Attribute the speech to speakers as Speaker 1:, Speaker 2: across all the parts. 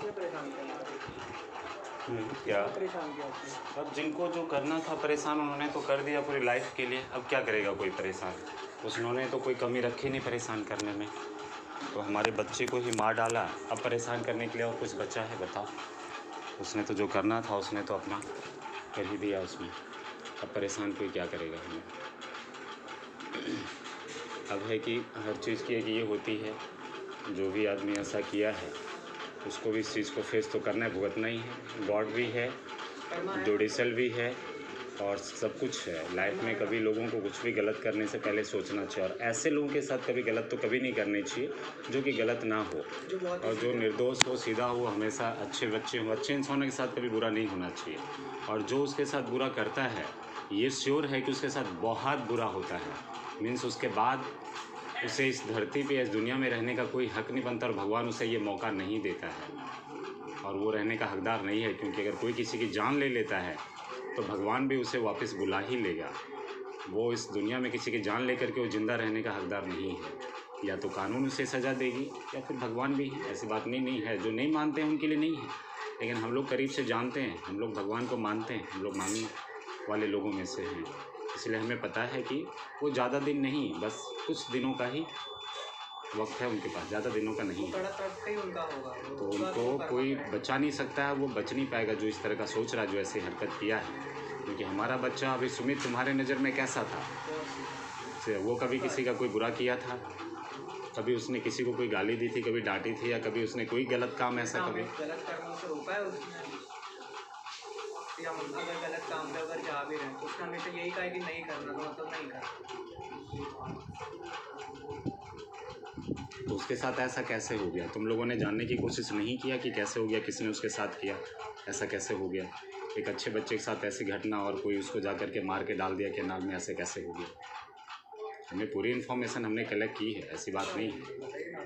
Speaker 1: किसने परेशान किया
Speaker 2: क्या
Speaker 1: किसने परेशान किया आपको?
Speaker 2: अब जिनको जो करना था परेशान उन्होंने तो कर दिया पूरी लाइफ के लिए। अब क्या करेगा कोई परेशान? उन्होंने तो कोई कमी रखी नहीं परेशान करने में। तो हमारे बच्चे को ही मार डाला, अब परेशान करने के लिए और कुछ बचा है बताओ? उसने तो जो करना था उसने तो अपना कर ही दिया उसमें। अब परेशान कोई क्या करेगा हमें? अब है कि हर चीज़ की एक ये होती है, जो भी आदमी ऐसा किया है उसको भी इस चीज़ को फेस तो करना है, भुगतना ही है। गॉड भी है, जुडिशल भी है और सब कुछ है लाइफ में। कभी लोगों को कुछ भी गलत करने से पहले सोचना चाहिए, और ऐसे लोगों के साथ कभी गलत तो कभी नहीं करनी चाहिए जो कि गलत ना हो, और जो निर्दोष हो, सीधा हो, हमेशा अच्छे बच्चे हो। अच्छे इंसानों के साथ कभी बुरा नहीं होना चाहिए, और जो उसके साथ बुरा करता है ये श्योर है कि उसके साथ बहुत बुरा होता है। मीन्स उसके बाद उसे इस धरती पे, इस दुनिया में रहने का कोई हक नहीं बनता, और भगवान उसे ये मौका नहीं देता है, और वो रहने का हकदार नहीं है। क्योंकि अगर कोई किसी की जान ले लेता है तो भगवान भी उसे वापस बुला ही लेगा। वो इस दुनिया में किसी की जान लेकर के वो ज़िंदा रहने का हकदार नहीं है। या तो कानून उसे सज़ा देगी या फिर भगवान भी है। ऐसी बात नहीं है, जो नहीं मानते हैं उनके लिए नहीं है, लेकिन हम लोग करीब से जानते हैं, हम लोग भगवान को मानते हैं, हम लोग मानने वाले लोगों में से हैं। इसलिए हमें पता है कि वो ज़्यादा दिन नहीं, बस कुछ दिनों का ही वक्त है उनके पास, ज़्यादा दिनों का नहीं है। तो उनको कोई बचा नहीं सकता है, वो बच नहीं पाएगा जो इस तरह का सोच रहा है, जो ऐसी हरकत किया है। क्योंकि हमारा बच्चा अभी सुमित तुम्हारे नज़र में कैसा था? वो कभी किसी का कोई बुरा किया था? कभी उसने किसी को कोई गाली दी थी, कभी डांटी थी, या कभी उसने कोई गलत काम ऐसा कभी?
Speaker 1: गलत करने से रोका है उसने? या हम अगर गलत काम पे अगर जा भी रहे हैं तो उसने हमेशा यही कहा है कि नहीं करना, तो मतलब नहीं करना।
Speaker 2: तो उसके साथ ऐसा कैसे हो गया? तुम लोगों ने जानने की कोशिश नहीं किया कि कैसे हो गया, किसने उसके साथ किया, ऐसा कैसे हो गया? एक अच्छे बच्चे के साथ ऐसी घटना, और कोई उसको जा कर के मार के डाल दिया कैनाल में, ऐसे कैसे हो गया? हमें पूरी इन्फॉर्मेशन हमने कलेक्ट की है, ऐसी बात नहीं है।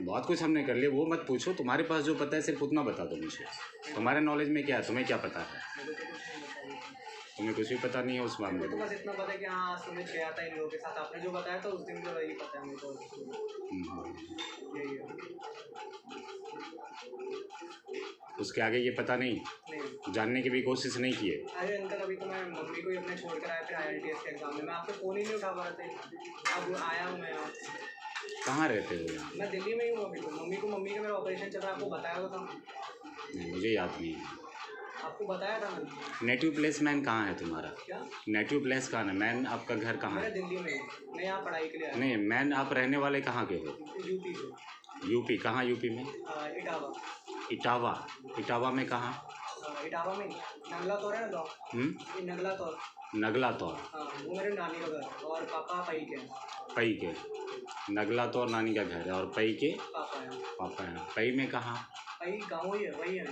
Speaker 2: बहुत कुछ हमने कर लिया, वो मत पूछो। तुम्हारे पास जो पता है सिर्फ उतना बता दो मुझे। तुम्हारे नॉलेज में क्या है? तुम्हें क्या पता है? तुम्हें कुछ भी पता नहीं है उस मामले
Speaker 1: तो
Speaker 2: में।
Speaker 1: बस इतना पता है कि हाँ सुमित गया था इन लोगों के साथ, आपने जो बताया तो उस दिन तो वही पता है मुझे। यही है,
Speaker 2: उसके आगे ये पता नहीं, जानने की भी कोशिश नहीं किए।
Speaker 1: अरे अंकल अभी तो मैं मम्मी को ही अपने छोड़ कर आया फिर IELTS के एग्जाम में, मैं आपको फ़ोन ही नहीं उठा पा रहा था। अब आया हूँ मैं यहाँ।
Speaker 2: कहाँ रहते हो यहाँ?
Speaker 1: मैं दिल्ली में ही हूँ अभी तो। मम्मी का मेरा ऑपरेशन चल रहा है, आपको बताया हुआ था?
Speaker 2: नहीं, मुझे याद नहीं है।
Speaker 1: आपको बताया था मैंने।
Speaker 2: नेटिव प्लेस मैन कहाँ है तुम्हारा?
Speaker 1: क्या
Speaker 2: नेटिव प्लेस कहाँ है? मैन आपका घर कहाँ
Speaker 1: मेरा
Speaker 2: है?
Speaker 1: दिल्ली में हूँ, मैं यहाँ पढ़ाई के लिए आया।
Speaker 2: नहीं, मैन आप रहने वाले कहाँ के हो?
Speaker 1: यूपी से।
Speaker 2: यूपी कहाँ? यूपी में
Speaker 1: इटावा।
Speaker 2: इटावा? इटावा में कहाँ?
Speaker 1: इटावा में नगला तौर है ना गाँव, नगला तौर।
Speaker 2: नगला तौर?
Speaker 1: हाँ, वो मेरे नानी का घर, और पापा पई के हैं।
Speaker 2: पई के? नगला तौर नानी का घर है, और पई के
Speaker 1: पापा हैं।
Speaker 2: पापा हैं। पई में कहाँ?
Speaker 1: पई गाँव ही है, वही है,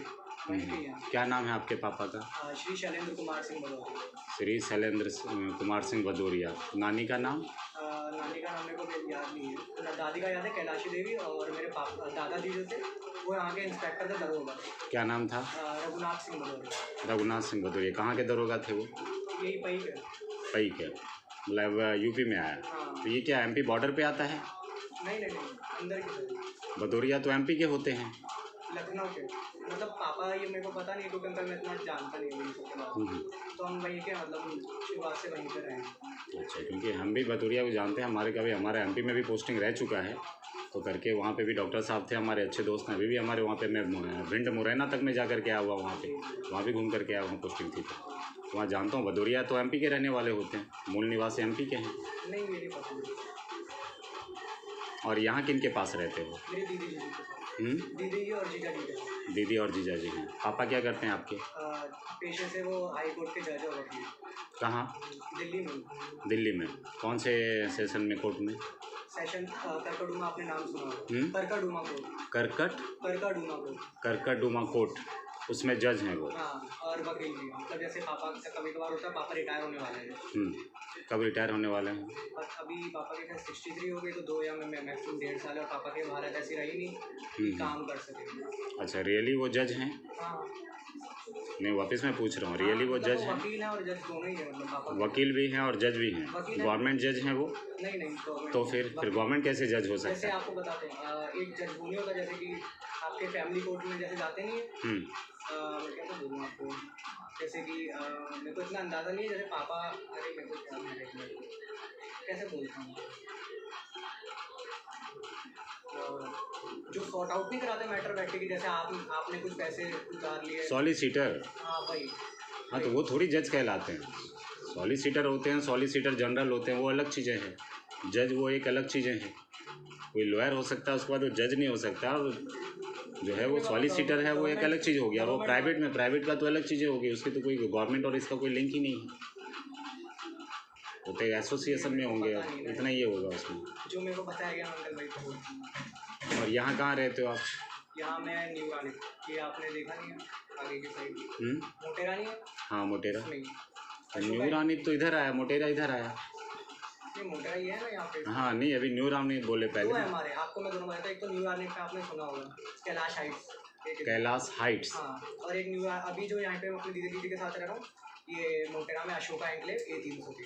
Speaker 1: वहीं पे ही है।
Speaker 2: क्या नाम है आपके पापा का?
Speaker 1: श्री शैलेंद्र कुमार सिंह भदौरिया।
Speaker 2: श्री शैलेंद्र कुमार सिंह भदौरिया। नानी का नाम?
Speaker 1: नानी का नाम मेरे को याद नहीं है, दादी का याद है कैलाशी देवी, और मेरे पापा दादाजी जो थे वो यहाँ के इंस्पेक्टर थे दरोगा।
Speaker 2: क्या नाम था?
Speaker 1: रघुनाथ सिंह भदौरिया।
Speaker 2: रघुनाथ सिंह भदौरिया। कहाँ के दरोगा थे वो?
Speaker 1: यही पई के।
Speaker 2: पई के, मतलब यूपी में आया।
Speaker 1: हाँ।
Speaker 2: तो ये क्या MP बॉर्डर पे आता है?
Speaker 1: नहीं, अंदर की तरफ।
Speaker 2: भदौरिया तो MP के होते हैं।
Speaker 1: लखनऊ के, मतलब पापा ये मेरे को पता नहीं क्योंकि अंकल मैं इतना जानता नहीं हूँ इन सबके बारे में। तो हम वहीं के मतलब शुरुआत से वहीं पर रहे हैं।
Speaker 2: अच्छा, क्योंकि हम भी भदौरिया को जानते हैं। हमारे MP में भी पोस्टिंग रह चुका है, तो करके वहाँ पे भी डॉक्टर साहब थे, हमारे अच्छे दोस्त हैं। अभी भी हमारे वहाँ पे, मैं भिंड मुरैना तक में जा कर के आया हुआ वहाँ भी घूम करके आया हुआ, पोस्टिंग थी तो वहाँ जानता हूँ। भदौरिया तो MP के रहने वाले होते हैं, मूल निवासी MP के हैं।
Speaker 1: नहीं, मेरी पता नहीं।
Speaker 2: और यहाँ किन के पास रहते हो?
Speaker 1: मेरी दीदी जी के पास। दीदी और जीजा जी के पास।
Speaker 2: दीदी और जीजा जी हैं। पापा क्या करते हैं आपके?
Speaker 1: पेशे से वो हाई कोर्ट के जज और वकील।
Speaker 2: कहाँ?
Speaker 1: दिल्ली में।
Speaker 2: दिल्ली में? कौन से सेशन में, कोर्ट में?
Speaker 1: सेशन करकटडूमा, आपने नाम सुना होगा? करकटडूमा कोर्ट। करकटडूमा कोर्ट।
Speaker 2: करकटडूमा कोर्ट, उसमें जज हैं वो?
Speaker 1: हाँ, और वकील भी। मतलब जैसे पापा का कभी कभार होता है, पापा रिटायर होने वाले हैं।
Speaker 2: कब रिटायर होने वाले हैं?
Speaker 1: बट अभी पापा के 63 हो गई, तो 2 या मैक्सिमम 1.5 साल, और पापा की हालत ऐसी रही नहीं कि काम कर सके।
Speaker 2: अच्छा, रियली वो जज हैं?
Speaker 1: हाँ।
Speaker 2: नहीं वापस मैं पूछ रहा हूँ, रियली वो जज हैं?
Speaker 1: वकील है और जज दोनों ही है, मतलब पापा
Speaker 2: वकील भी हैं और जज भी हैं?
Speaker 1: वकील है।
Speaker 2: गवर्नमेंट जज हैं वो?
Speaker 1: नहीं नहीं government
Speaker 2: तो
Speaker 1: नहीं,
Speaker 2: फिर
Speaker 1: वकील।
Speaker 2: गवर्नमेंट कैसे जज हो सकता
Speaker 1: जैसे
Speaker 2: है?
Speaker 1: आपको बताते हैं एक जज वो नहीं होता, जैसे कि आपके फैमिली कोर्ट में जैसे जाते नहीं है, मैं कैसे बोलूँ आपको, जैसे कि मेरे को इतना अंदाज़ा नहीं है, जैसे पापा, अरे मेरे को क्या कैसे बोलता हूँ, जो सॉर्ट आउट नहीं कराते मैटर बैठ के, कि जैसे आपने कुछ पैसे उधार लिए।
Speaker 2: सॉलिसिटर?
Speaker 1: हाँ भाई।
Speaker 2: हाँ तो वो थोड़ी जज कहलाते हैं। सॉलिसिटर होते हैं, सॉलिसिटर जनरल होते हैं, वो अलग चीज़ें हैं। जज वो एक अलग चीज़ें हैं। कोई लॉयर हो सकता है, उसके बाद वो जज नहीं हो सकता। और जो है वो सॉलिसिटर है, वो एक अलग चीज़ होगी। और वो प्राइवेट का तो अलग चीज़ें होगी, उसकी तो कोई गवर्नमेंट और इसका कोई लिंक ही नहीं है। वो तो एसोसिएशन में होंगे, इतना ही होगा उसमें।
Speaker 1: जो मेरे को बताया गया अंकल भाई को बोलती हूँ।
Speaker 2: और यहाँ कहाँ रहते हो आप?
Speaker 1: यहाँ मैं न्यू रानी, ये आपने देखा नहीं है आगे की साइड, मोटेरा नहीं है?
Speaker 2: हाँ मोटेरा।
Speaker 1: नहीं,
Speaker 2: न्यू रानी तो इधर आया, मोटेरा इधर आया।
Speaker 1: नहीं मोटेरा ही है ना यहाँ पे।
Speaker 2: हाँ नहीं, अभी न्यू रानी बोले
Speaker 1: दो
Speaker 2: पहले।
Speaker 1: है हमारे, आपको मैं दोनों बताता हूँ। एक तो न्यू रानी पे आपने सुना होगा, कैलाश हाइट्स।
Speaker 2: कैलाश हाइट्स।
Speaker 1: हाँ, और एक न्यू अभी जो यहाँ पे मैं अपनी दीदी के साथ रह रहा हूँ, ये मोटेरा में Ashoka enclave A303।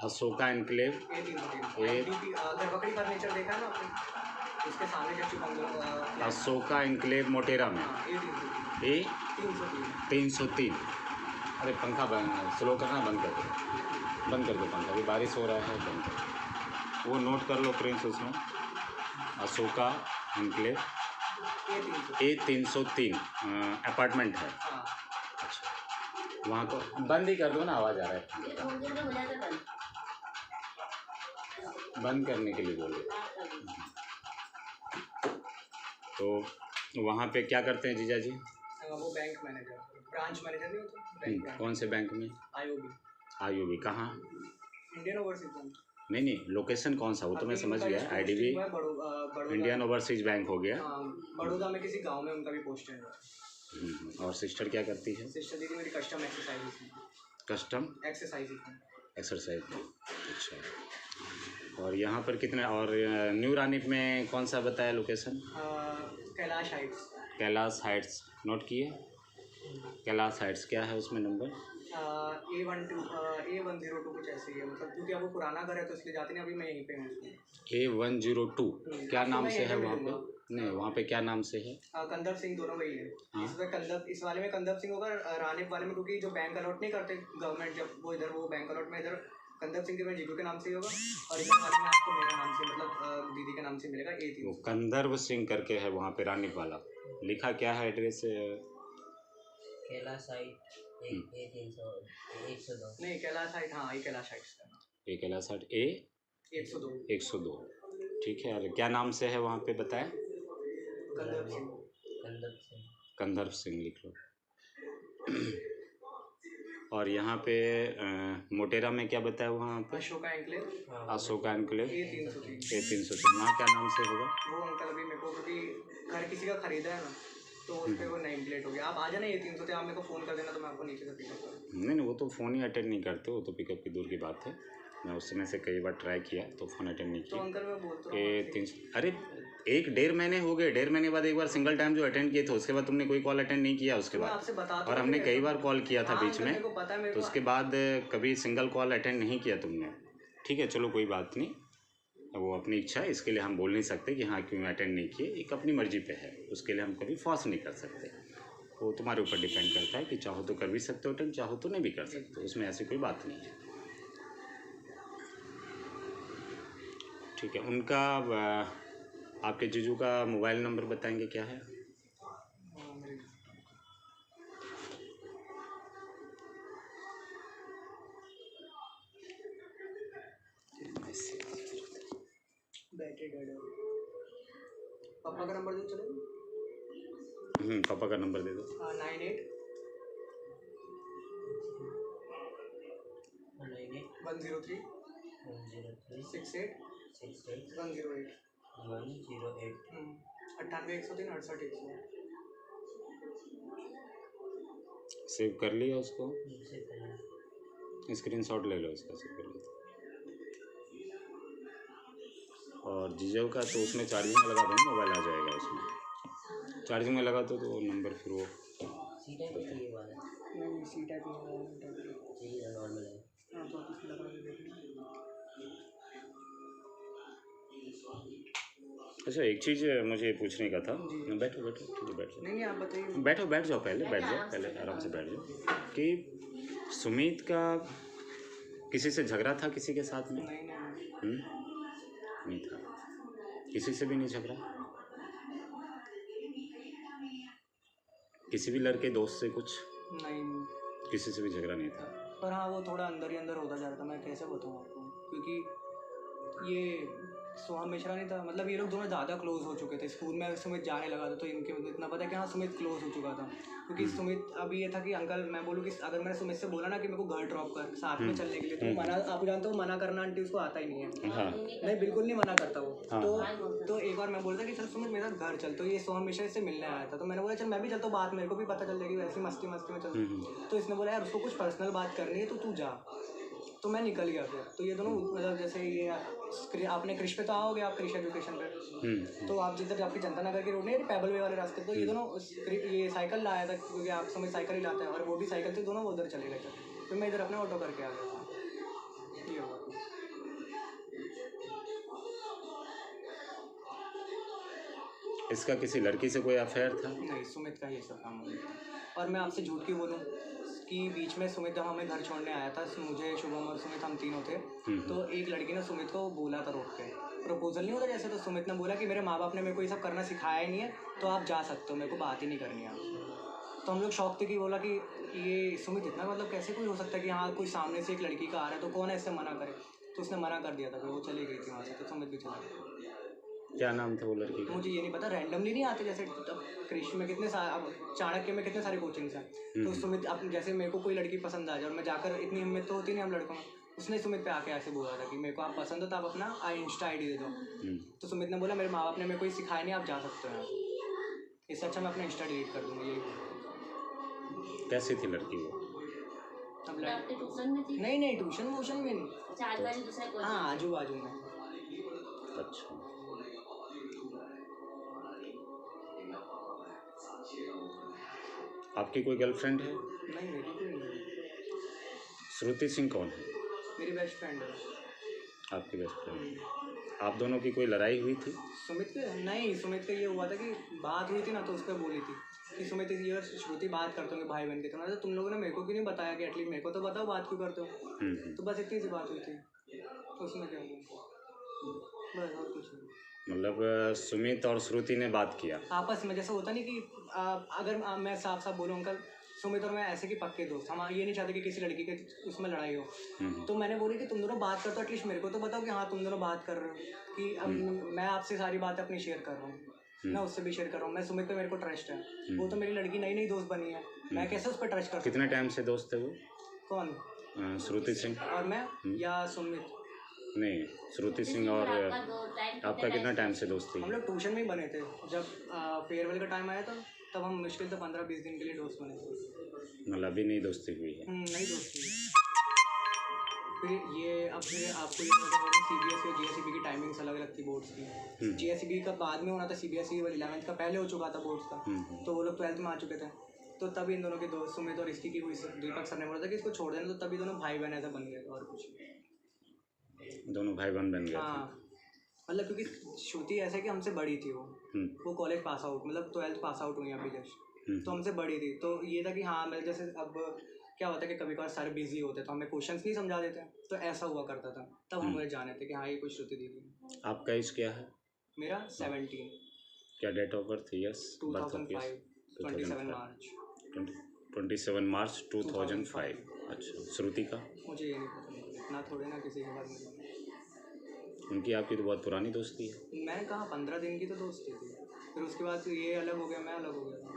Speaker 2: Ashoka enclave
Speaker 1: A303 घरपकड़ी फर्नीचर देखा है ना आपने, उसके सामने just bungalow.
Speaker 2: Ashoka enclave Motera में A303। अरे पंखा बंद, स्लो करना, बंद कर दो पंखा, अभी बारिश हो रहा है, बंद कर। वो नोट कर लो प्रिंस, उसमें अशोका एनक्लेव A303 अपार्टमेंट है। अच्छा, वहाँ को बंद ही कर दो ना, आवाज़ आ रहा है। बंद करने के लिए बोलो। तो वहाँ पे क्या करते हैं जीजा जी?
Speaker 1: वो बैंक मैनेजर, ब्रांच मैनेजर नहीं होता?
Speaker 2: कौन से बैंक में? आईओबी कहाँ?
Speaker 1: Indian overseas bank.
Speaker 2: नहीं, लोकेशन कौन सा, वो तो मैं समझ गया। आईडीबी इंडियन ओवरसीज बैंक हो गया।
Speaker 1: बड़ौदा में किसी गांव में उनका भी पोस्ट है।
Speaker 2: और सिस्टर क्या करती है?
Speaker 1: सिस्टर दीदी मेरी कस्टम एक्सरसाइज।
Speaker 2: अच्छा। और यहाँ पर कितने, और न्यू रानी में कौन सा बताया लोकेशन? कैलाश हाइट्स नोट किए। कैलाश हाइट्स क्या है उसमें नंबर?
Speaker 1: A102 कुछ ऐसे ही है, मतलब क्योंकि अब वो पुराना घर है तो इसलिए जाते नहीं, अभी मैं यहीं पे हूँ।
Speaker 2: A102 क्या नाम से है वहाँ पे? नहीं, वहाँ पे क्या नाम से है?
Speaker 1: कंदर सिंह, दोनों वही है। इस वाले में कंदर सिंह होगा, रानिप वाले में क्योंकि जो बैंक अलॉट नहीं करते गवर्नमेंट, जब वो इधर वो बैंक अलॉट में इधर कंदर सिंह के जीजू के नाम से ही होगा, और इधर वाले में आपको मेरे नाम से, मतलब दीदी के नाम से मिलेगा।
Speaker 2: वो कंदर्व सिंह करके है वहाँ पे, रानिप वाला। लिखा क्या है एड्रेस?
Speaker 1: Kailash height A102। नहीं कैलाश हाइट, हाँ ये कैलाश हाइट A102।
Speaker 2: ठीक है। और क्या नाम से है वहाँ पे बताएं? कंदर्व सिंह लिख लो। और यहाँ पे मोटेरा में क्या बताया वहाँ पे?
Speaker 1: Ashoka
Speaker 2: enclave A303। वहाँ क्या नाम से होगा?
Speaker 1: वो अंकल अभी मेरे को, क्योंकि घर किसी का खरीदा है ना, तो उस पर वो नेम प्लेट हो गया। आप आ जाना A303, आप मेरे को फ़ोन कर देना तो मैं आपको नीचे से पिकअप करूँ।
Speaker 2: नहीं, वो तो फ़ोन ही अटेंड नहीं करते, वो तो पिकअप की दूर की बात है। मैं उस समय से कई बार ट्राई किया तो फ़ोन अटेंड नहीं किया।
Speaker 1: तो अंकल मैं बोलता हूँ
Speaker 2: A300, अरे 1-1.5 महीने हो गए। 1.5 महीने बाद एक बार सिंगल टाइम जो अटेंड किए थे, उसके बाद तुमने कोई कॉल अटेंड नहीं किया उसके बाद। और हमने कई बार कॉल किया था बीच में, तो उसके बाद कभी सिंगल कॉल अटेंड नहीं किया तुमने। ठीक है, चलो कोई बात नहीं, वो अपनी इच्छा है, इसके लिए हम बोल नहीं सकते कि हाँ क्यों अटेंड नहीं किए। एक अपनी मर्जी पे है, उसके लिए हम कभी फोर्स नहीं कर सकते। वो तुम्हारे ऊपर डिपेंड करता है कि चाहो तो कर भी सकते हो अटेंड, चाहो तो नहीं भी कर सकते, उसमें ऐसी कोई बात नहीं है। ठीक है। उनका आपके जीजू का मोबाइल नंबर बताएंगे क्या है?
Speaker 1: पापा का नंबर दो, चलो।
Speaker 2: पापा का नंबर दे दो।
Speaker 1: 98 103 68 108 98 103 68 100।
Speaker 2: सेव कर लिया उसको? स्क्रीनशॉट ले लो उसका, सेव कर लो। और जीजो का तो उसमें चार्जिंग में लगा दो, मोबाइल आ जाएगा उसमें। चार्जिंग में लगा दो तो नंबर फिर वो
Speaker 3: सी टाइप का चाहिए वाला
Speaker 1: नहीं सी टाइप नहीं
Speaker 3: चाहिए ना नॉर्मल है।
Speaker 1: हाँ तो आप इसमें लगा के देखना।
Speaker 2: अच्छा, एक चीज़ मुझे पूछने का था।
Speaker 1: जी।
Speaker 2: बैठो बैठो, ठीक है, बैठ जाओ।
Speaker 1: नहीं आप बताइए।
Speaker 2: बैठो, बैठ जाओ, पहले आराम से बैठ जाओ। कि सुमित का किसी से झगड़ा था किसी के साथ में?
Speaker 1: नहीं
Speaker 2: नहीं था, किसी से भी नहीं झगड़ा, किसी भी लड़के दोस्त से कुछ,
Speaker 1: नहीं
Speaker 2: किसी से भी झगड़ा नहीं था।
Speaker 1: पर हाँ वो थोड़ा अंदर ही अंदर होता जा रहा था। मैं कैसे बताऊँ आपको, क्योंकि ये सोहम मिश्रा नहीं था, मतलब ये लोग दोनों ज़्यादा क्लोज हो चुके थे। स्कूल में सुमित जाने लगा था तो इनके मुझे इतना पता है कि हाँ सुमित क्लोज हो चुका था। क्योंकि सुमित अभी ये था कि अंकल मैं बोलूँ कि अगर मैंने सुमित से बोला ना कि मेरे को घर ड्रॉप कर साथ में चलने के लिए, तो मना, आप जानते हो मना करना आंटी उसको आता ही नहीं है।
Speaker 2: हाँ
Speaker 1: नहीं बिल्कुल नहीं मना करता वो।
Speaker 2: हाँ।
Speaker 1: तो एक बार मैं बोलता कि चल सुमित मेरे साथ घर चल, तो ये सोहम मिश्रा से मिलने आया था, तो मैंने बोला चल मैं भी चलता हूँ, बात मेरे को भी पता चल जाएगी, वैसे मस्ती में चल। तो इसने बोला यार उसको कुछ पर्सनल बात करनी है तो तू जा। तो मैं निकल गया फिर। तो ये दोनों मतलब जैसे ये आपने क्रिश पे तो आओगे आप, क्रिश एजुकेशन पे, तो आप जिधर आपकी जनता नगर की रोड नहीं पैबल वे वाले रास्ते, तो ये दोनों ये साइकिल लाया था क्योंकि आप समय साइकिल ही लाते हैं और वो भी साइकिल से, दोनों वो उधर चले गए थे। फिर मैं इधर अपने ऑटो करके आ गया था। ये हुआ।
Speaker 2: इसका किसी लड़की से कोई अफेयर था?
Speaker 1: नहीं सुमित का ये सब काम हुआ। और मैं आपसे झूठ क्यों बोलूँ कि बीच में सुमित जब हमें घर छोड़ने आया था, मुझे शुभम और सुमित हम तीनों थे, तो एक लड़की ने सुमित को बोला था रोक के, प्रपोजल नहीं होता जैसे, तो सुमित ने बोला कि मेरे माँ बाप ने मेरे को ये सब करना सिखाया ही नहीं है, तो आप जा सकते हो, मेरे को बात ही नहीं करनी है आपसे। तो हम लोग शौक थे कि बोला कि ये सुमित इतना मतलब कैसे कोई हो सकता है कि हाँ कोई सामने से एक लड़की का आ रहा है तो कौन है इससे मना करे। तो उसने मना कर दिया था, फिर वो चली गई थी वहाँ से, तो सुमित भी चला गया।
Speaker 2: क्या नाम था वो लड़की का?
Speaker 1: मुझे ये नहीं पता, रैंडमली नहीं आते जैसे अब कृषि में कितने सारे, अब चाणक्य में कितने सारे कोचिंग्स हैं। तो सुमित अब जैसे मेरे को कोई लड़की पसंद आ जाए और मैं जाकर, इतनी हिम्मत तो होती नहीं हम लड़कों में, उसने सुमित पे आके ऐसे बोला था कि मेरे को आप पसंद हो तो आप अपना इंस्टा ID दे दो। तो सुमित ने बोला मेरे माँ बाप ने मेरे को सिखाया नहीं, आप जा सकते हो यहाँ से, इससे अच्छा मैं अपना इंस्टा डिलीट कर दूँगा। यही
Speaker 2: कैसी थी लड़की वो?
Speaker 1: अब
Speaker 3: ट्यूशन में थी?
Speaker 1: नहीं ट्यूशन वूशन में नहीं, हाँ आजू बाजू में।
Speaker 2: अच्छा, आपकी कोई गर्लफ्रेंड है?
Speaker 1: नहीं मेरी कोई नहीं।
Speaker 2: श्रुति सिंह कौन है?
Speaker 1: मेरी बेस्ट फ्रेंड है।
Speaker 2: आपकी बेस्ट फ्रेंड? आप दोनों की कोई लड़ाई हुई थी?
Speaker 1: सुमित के नहीं, सुमित का ये हुआ था कि बात हुई थी ना, तो उस पर बोली थी कि सुमित ये श्रुति बात करते होंगे भाई बहन के, तो तुम लोगों ने मेरे को क्यों नहीं बताया कि एटलीस्ट मेरे को तो बताओ बात क्यों करते हो। तो बस इतनी सी बात हुई थी, तो उसमें क्या हुआ, बस और कुछ नहीं।
Speaker 2: मतलब सुमित और श्रुति ने बात किया
Speaker 1: आपस में, जैसे होता नहीं कि अगर मैं साफ साफ बोलूँ अंकल, सुमित और मैं ऐसे कि पक्के दोस्त, हम ये नहीं चाहते कि किसी लड़की के उसमें लड़ाई हो। तो मैंने बोली कि तुम दोनों बात करते हो, एटलीस्ट मेरे को तो बताओ कि हाँ तुम दोनों बात कर रहे हो, कि अब मैं आपसे सारी बातें अपनी शेयर कर रहा हूँ, मैं उससे भी शेयर कर रहा हूँ, मैं सुमित पे मेरे को ट्रस्ट है, वो तो मेरी लड़की नई दोस्त बनी है, मैं कैसे उस पर ट्रस्ट कर सकता हूँ।
Speaker 2: कितने टाइम से दोस्त है वो?
Speaker 1: कौन?
Speaker 2: श्रुति सिंह
Speaker 1: और मैं या सुमित?
Speaker 2: नहीं, श्रुति सिंह और आपका कितना टाइम से दोस्ती?
Speaker 1: हम लोग ट्यूशन में ही बने थे, जब फेयरवेल का टाइम आया था तब हम मुश्किल से 15-20 दिन के लिए दोस्त बने थे।
Speaker 2: मतलब अभी नहीं दोस्ती हुई है?
Speaker 1: नहीं दोस्ती। फिर ये अब फिर आपको ये पता होगा CBSE और GSEB की टाइमिंग्स अलग अलग थी बोर्ड्स की। GSEB का बाद में होना था, CBSE 11th का पहले हो चुका था बोर्ड्स का, तो वो लोग 12th में आ चुके थे। तो तभी इन दोनों के दोस्त सुमित और इसकी हुई, दीपक सर ने बोला था कि इसको छोड़ देना, तो तभी दोनों भाई बहन ऐसा बन गए, और कुछ
Speaker 2: दोनों भाई बहन बन गए।
Speaker 1: हाँ मतलब क्योंकि श्रुति ऐसे कि हमसे बड़ी थी, वो कॉलेज पास आउट, मतलब 12th पास आउट हुई अभी जस्ट, तो हमसे बड़ी थी। तो ये था कि हाँ मैं जैसे अब क्या होता है कि कभी कभार सर बिजी होते तो हमें क्वेश्चंस नहीं समझा देते, तो ऐसा हुआ करता था, तब हम मुझे जाने थे कि हाँ ये कुछ श्रुति दीदी।
Speaker 2: आपका एज क्या है?
Speaker 1: मेरा 17।
Speaker 2: क्या डेट ऑफ बर्थ? यस,
Speaker 1: 2005 27 मार्च
Speaker 2: 27 मार्च 2005। अच्छा, श्रुति का?
Speaker 1: मुझे ये नहीं पता, इतना थोड़े ना किसी के बाद में।
Speaker 2: उनकी आपकी तो बहुत पुरानी दोस्ती है।
Speaker 1: मैं कहा 15 दिन की तो दोस्ती थी, फिर उसके बाद ये अलग हो गया, मैं अलग हो गया।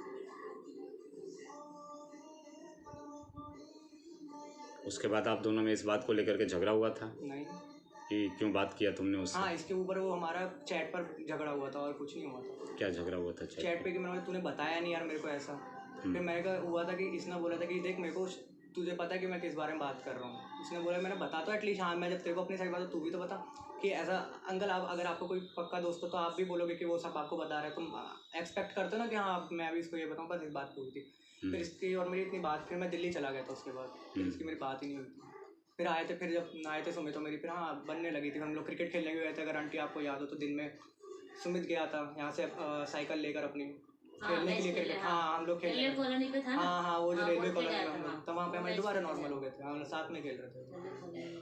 Speaker 2: उसके बाद आप दोनों में इस बात को लेकर के झगड़ा हुआ था?
Speaker 1: नहीं।
Speaker 2: कि क्यों बात किया तुमने उससे?
Speaker 1: हाँ इसके ऊपर वो हमारा चैट पर झगड़ा हुआ था, और कुछ नहीं हुआ था।
Speaker 2: क्या झगड़ा हुआ था
Speaker 1: चैट पे? कि मैंने तूने बताया नहीं यार मेरे को ऐसा। फिर मैंने कहा हुआ था कि इसने बोला था कि देख मेरे को तुझे पता है कि मैं किस बारे में बात कर रहा हूँ? उसने बोला मैंने बता तो एटलीस्ट, हाँ मैं जब तेरे को अपनी साइड बात, तू भी तो बता कि ऐसा अंकल, आप अगर आपको कोई पक्का दोस्त हो तो आप भी बोलोगे कि वो सब आपको बता रहे हैं, तुम एक्सपेक्ट करते हो ना कि हाँ मैं भी इसको ये बताऊँ, बस इस बात पूरी थी। फिर इसकी और मेरी इतनी बात, फिर मैं दिल्ली चला गया था उसके बाद, फिर इसकी मेरी बात ही नहीं हुई थी। फिर आए थे, फिर जब आए थे सुमित तो मेरी फिर हाँ बनने लगी थी। हम लोग क्रिकेट खेलने गए थे, अगर आंटी आपको याद हो तो, दिन में सुमित गया था यहाँ से साइकिल लेकर अपनी खेलने के लिए क्रिकेट। हाँ हम लोग
Speaker 3: रेलवे कॉलोनी पे था ना।
Speaker 1: हाँ वो जो रेलवे कॉलोनी में हम
Speaker 3: हाँ।
Speaker 1: लोग, तो वहाँ पे हमारे दोबारा नॉर्मल हो गए थे, हम लोग साथ में खेल रहे थे।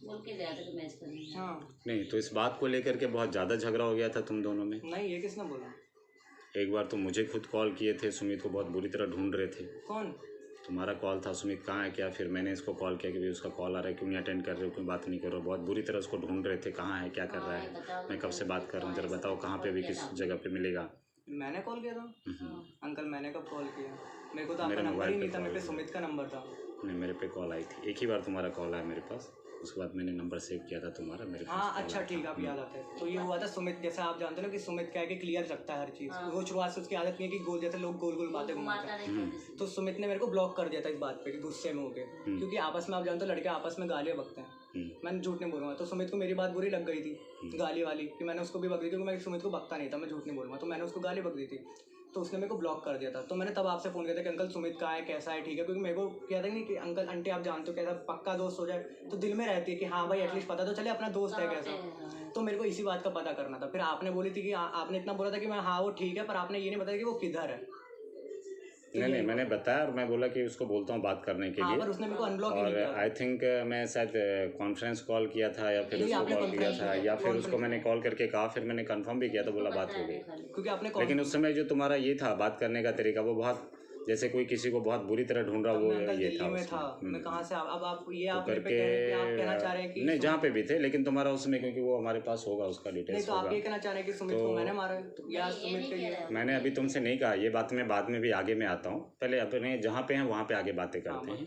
Speaker 3: बोल के गया था कि मैच करने।
Speaker 1: हाँ
Speaker 2: नहीं तो इस बात को लेकर के बहुत ज़्यादा झगड़ा हो गया था तुम दोनों में?
Speaker 1: नहीं, ये किसने बोला?
Speaker 2: एक बार तो मुझे खुद कॉल किए थे, सुमित को बहुत बुरी तरह ढूंढ रहे थे।
Speaker 1: कौन?
Speaker 2: तुम्हारा कॉल था, सुमित कहाँ है क्या, फिर मैंने इसको कॉल किया कि भाई उसका कॉल आ रहा है, क्यों नहीं अटेंड कर रहे हो, क्यों बात नहीं कर रहे हो। बहुत बुरी तरह उसको ढूंढ रहे थे, कहाँ है, क्या कर रहा है, मैं कब से बात कर रहा हूँ, जरा बताओ कहाँ पे, भी किस जगह पे मिलेगा।
Speaker 1: मैंने कॉल किया था? अंकल मैंने कब कॉल किया? मेरे को तो आपका
Speaker 2: मेरे
Speaker 1: नंबर
Speaker 2: मोबाइल
Speaker 1: ही
Speaker 2: पे
Speaker 1: नहीं था,
Speaker 2: कॉल
Speaker 1: मेरे पे सुमित का नंबर था।
Speaker 2: नहीं, मेरे पे कॉल आई थी, एक ही बार तुम्हारा कॉल आया मेरे पास, उसके बाद मैंने नंबर सेव किया था तुम्हारा, मेरे पास
Speaker 1: हाँ
Speaker 2: call
Speaker 1: अच्छा
Speaker 2: आया
Speaker 1: ठीक,
Speaker 2: था।
Speaker 1: आप याद आते हैं। तो ये हुआ था सुमित, जैसे आप जानते हो ना कि सुमित क्या है कि क्लियर रखता है हर चीज़। वो शुरुआत से उसकी आदत नहीं है कि गोल, जैसे लोग गोल गोल बातें घुमाते हैं। तो सुमित ने मेरे को ब्लॉक कर दिया था इस बात पे कि गुस्से में हो गए, क्योंकि आपस में आप जानते हो लड़के आपस में गालियाँ बकते हैं। मैंने झूठ नहीं बोलूँगा। तो सुमित को मेरी बात बुरी लग गई थी गाली वाली, कि मैंने उसको भी बक दी, क्योंकि मैं सुमित को बकता नहीं था, मैं झूठ नहीं बोलूँगा। तो मैंने उसको गाली बक दी थी, तो उसने मेरे को ब्लॉक कर दिया था। तो मैंने तब आपसे फ़ोन किया था कि अंकल सुमित कहाँ है, कैसा है, ठीक है, क्योंकि मेरे को क्या था नहीं कि अंकल आंटी आप जानते हो कैसा पक्का दोस्त हो जाए तो दिल में रहती है कि हाँ भाई एटलीस्ट पता तो चले अपना दोस्त है कैसा। तो मेरे को इसी बात का पता करना था। फिर आपने बोली थी कि आपने इतना बोला था कि मैं हाँ वो ठीक है, पर आपने ये नहीं बताया कि वो किधर है।
Speaker 2: नहीं, मैंने बताया और मैं बोला कि उसको बोलता हूँ बात करने के लिए,
Speaker 1: पर उसने मेरे को अनब्लॉक ही नहीं
Speaker 2: और
Speaker 1: किया।
Speaker 2: आई थिंक मैं शायद कॉन्फ्रेंस कॉल किया था या फिर उसको कॉल किया था, या फिर उसको मैंने कॉल करके कहा, फिर मैंने कंफर्म भी किया था, बोला बात हो गई।
Speaker 1: क्योंकि आपने
Speaker 2: लेकिन उस समय जो तुम्हारा ये था बात करने का तरीका, वो बहुत जैसे कोई किसी को बहुत बुरी तरह ढूंढ रहा, वो ये
Speaker 1: दिल्ली
Speaker 2: था
Speaker 1: में
Speaker 2: उसमें।
Speaker 1: था। मैं कहाँ से अब आप ये
Speaker 2: तो
Speaker 1: आप मेरे पे
Speaker 2: करके
Speaker 1: कह रहे हैं कि आप कहना चाह रहे हैं कि
Speaker 2: नहीं, जहाँ पे भी थे, लेकिन तुम्हारा उसमें, क्योंकि वो हमारे पास होगा, उसका
Speaker 1: नहीं,
Speaker 2: डिटेल्स
Speaker 1: तो आप
Speaker 2: होगा।
Speaker 1: ये कहना चाह रहे हैं कि सुमित को मैंने मारा है या सुमित के लिए?
Speaker 2: मैंने अभी तुमसे नहीं कहा ये बात, मैं बाद में भी आगे मैं आता हूँ, पहले अपने जहाँ पे हैं वहाँ पे आगे बातें करते हैं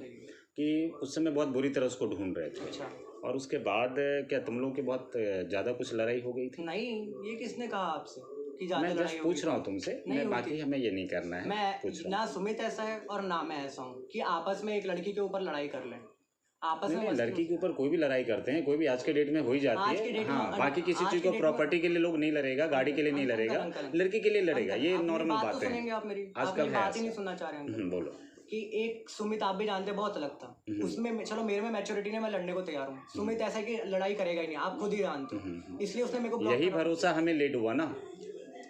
Speaker 2: कि उस समय बहुत बुरी तरह उसको ढूंढ रहे थे।
Speaker 1: अच्छा।
Speaker 2: और उसके बाद क्या तुम लोगों की बहुत ज़्यादा कुछ लड़ाई हो गई थी?
Speaker 1: नहीं, ये किसने कहा आपसे कि ज़्यादा
Speaker 2: मैं
Speaker 1: लड़ाई
Speaker 2: जस्ट
Speaker 1: हो
Speaker 2: पूछ
Speaker 1: गई?
Speaker 2: रहा हूँ तुमसे, मैं बाकी हमें ये नहीं करना है,
Speaker 1: मैं
Speaker 2: पूछ रहा
Speaker 1: ना सुमित ऐसा है और ना मैं ऐसा हूँ कि आपस में एक लड़की के ऊपर लड़ाई कर लें। आपस में
Speaker 2: नहीं, लड़की के ऊपर कोई भी लड़ाई करते हैं, कोई भी आज के डेट में हो ही जाती है। हाँ, बाकी किसी चीज़ को प्रॉपर्टी के लिए लोग नहीं लड़ेगा, गाड़ी के लिए नहीं लड़ेगा, लड़की के लिए लड़ेगा, ये नॉर्मल बात है।
Speaker 1: सुनेंगे आप मेरी?
Speaker 2: आजकल है
Speaker 1: बात ही नहीं सुनना चाह रहे हैं।
Speaker 2: बोलो।
Speaker 1: कि एक सुमित आप भी जानते हैं बहुत अलग था, उसमें चलो मेरे में मैच्योरिटी नहीं, मैं लड़ने को तैयार हूँ। सुमित ऐसा है कि लड़ाई करेगा ही नहीं, आप खुद ही जानते हो, इसलिए उसने मेरे को block
Speaker 2: यही
Speaker 1: करा।
Speaker 2: भरोसा हमें लेट हुआ ना,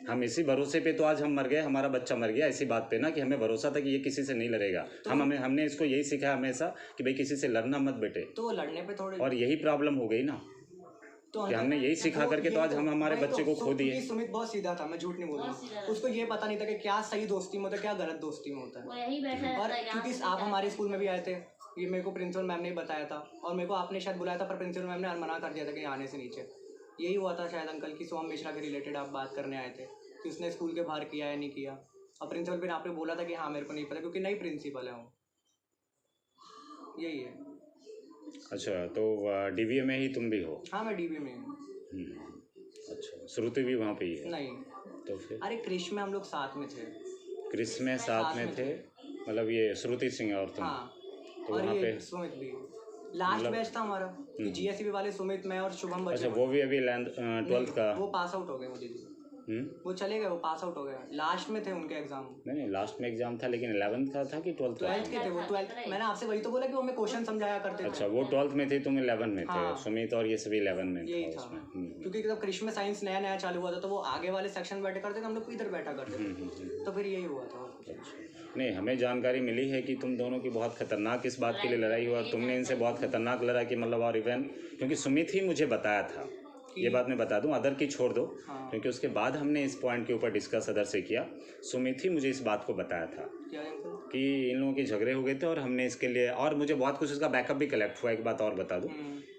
Speaker 2: हम इसी भरोसे पे तो आज हम मर गए, हमारा बच्चा मर गया इसी बात पे ना, कि हमें भरोसा था कि ये किसी से नहीं लड़ेगा। हमने इसको यही सिखाया हमेशा कि भाई किसी से लड़ना मत बेटे,
Speaker 1: तो लड़ने पे थोड़े,
Speaker 2: और यही प्रॉब्लम हो गई ना,
Speaker 1: तो
Speaker 2: कि हमने यही सिखा करके तो आज हम हमारे बच्चे को खो दिए।
Speaker 1: सुमित बहुत सीधा था, मैं झूठ नहीं बोल रहा हूँ। उसको ये पता नहीं था कि क्या सही दोस्ती में होता है, क्या गलत दोस्ती में होता है। और क्योंकि आप हमारे स्कूल में भी आए थे, ये मेरे को प्रिंसिपल मैम ने बताया था, और मेरे को आपने शायद बुलाया था, पर प्रिंसिपल मैम ने मना कर दिया था कि आने से नीचे। यही हुआ था शायद अंकल की सोहम मिश्रा के रिलेटेड आप बात करने आए थे कि उसने स्कूल के बाहर किया या नहीं किया, और प्रिंसिपल फिर आपने बोला था कि हाँ मेरे को नहीं पता, क्योंकि नई प्रिंसिपल है वो। यही है।
Speaker 2: अच्छा, तो डीवीए में ही तुम भी हो?
Speaker 1: हाँ मैं डीबी में हूँ।
Speaker 2: अच्छा, श्रुति भी वहाँ पे ही है?
Speaker 1: नहीं,
Speaker 2: तो फिर
Speaker 1: अरे क्रिश में हम लोग साथ में थे।
Speaker 2: क्रिस में साथ में थे, मतलब ये श्रुति सिंह और तुम?
Speaker 1: हाँ,
Speaker 2: तो
Speaker 1: और
Speaker 2: वहाँ
Speaker 1: ये
Speaker 2: पे
Speaker 1: सुमित भी लास्ट बैच था हमारा, कि जीएससीबी वाले सुमित, मैं और शुभम बचे।
Speaker 2: अच्छा, वो भी अभी 12th का?
Speaker 1: वो पास आउट हो गए, वो दीदी वो चले गए, वो पास आउट हो गए, लास्ट में थे उनके एग्जाम।
Speaker 2: नहीं, लास्ट में एग्जाम था, लेकिन 11th का था कि 12th का?
Speaker 1: 12th के थे वो, 12th। मैंने आपसे वही तो बोला कि वो हमें क्वेश्चन समझाया करते थे।
Speaker 2: अच्छा, वो 12th में थे, तुम 11 में थे। सुमित और ये सभी 11 में
Speaker 1: यही
Speaker 2: था
Speaker 1: था
Speaker 2: उसमें।
Speaker 1: क्योंकि जब कृष्ण में साइंस नया नया चालू हुआ था, तो वो आगे वाले सेक्शन में बैठे करते थे, हम लोग इधर बैठा करते थे, तो फिर यही हुआ था।
Speaker 2: नहीं, हमें जानकारी मिली है कि तुम दोनों की बहुत खतरनाक इस बात के लिए लड़ाई हुआ, तुमने इनसे बहुत खतरनाक लड़ा कि मतलब, और इवन क्योंकि सुमित ही मुझे बताया था, ये बात मैं बता दूं, अदर की छोड़ दो, क्योंकि उसके बाद हमने इस पॉइंट के ऊपर डिस्कस अदर से किया। सुमित ही मुझे इस बात को बताया था कि इन लोगों के झगड़े हो गए थे, और हमने इसके लिए, और मुझे बहुत कुछ इसका बैकअप भी कलेक्ट हुआ। एक बात और बता दूं,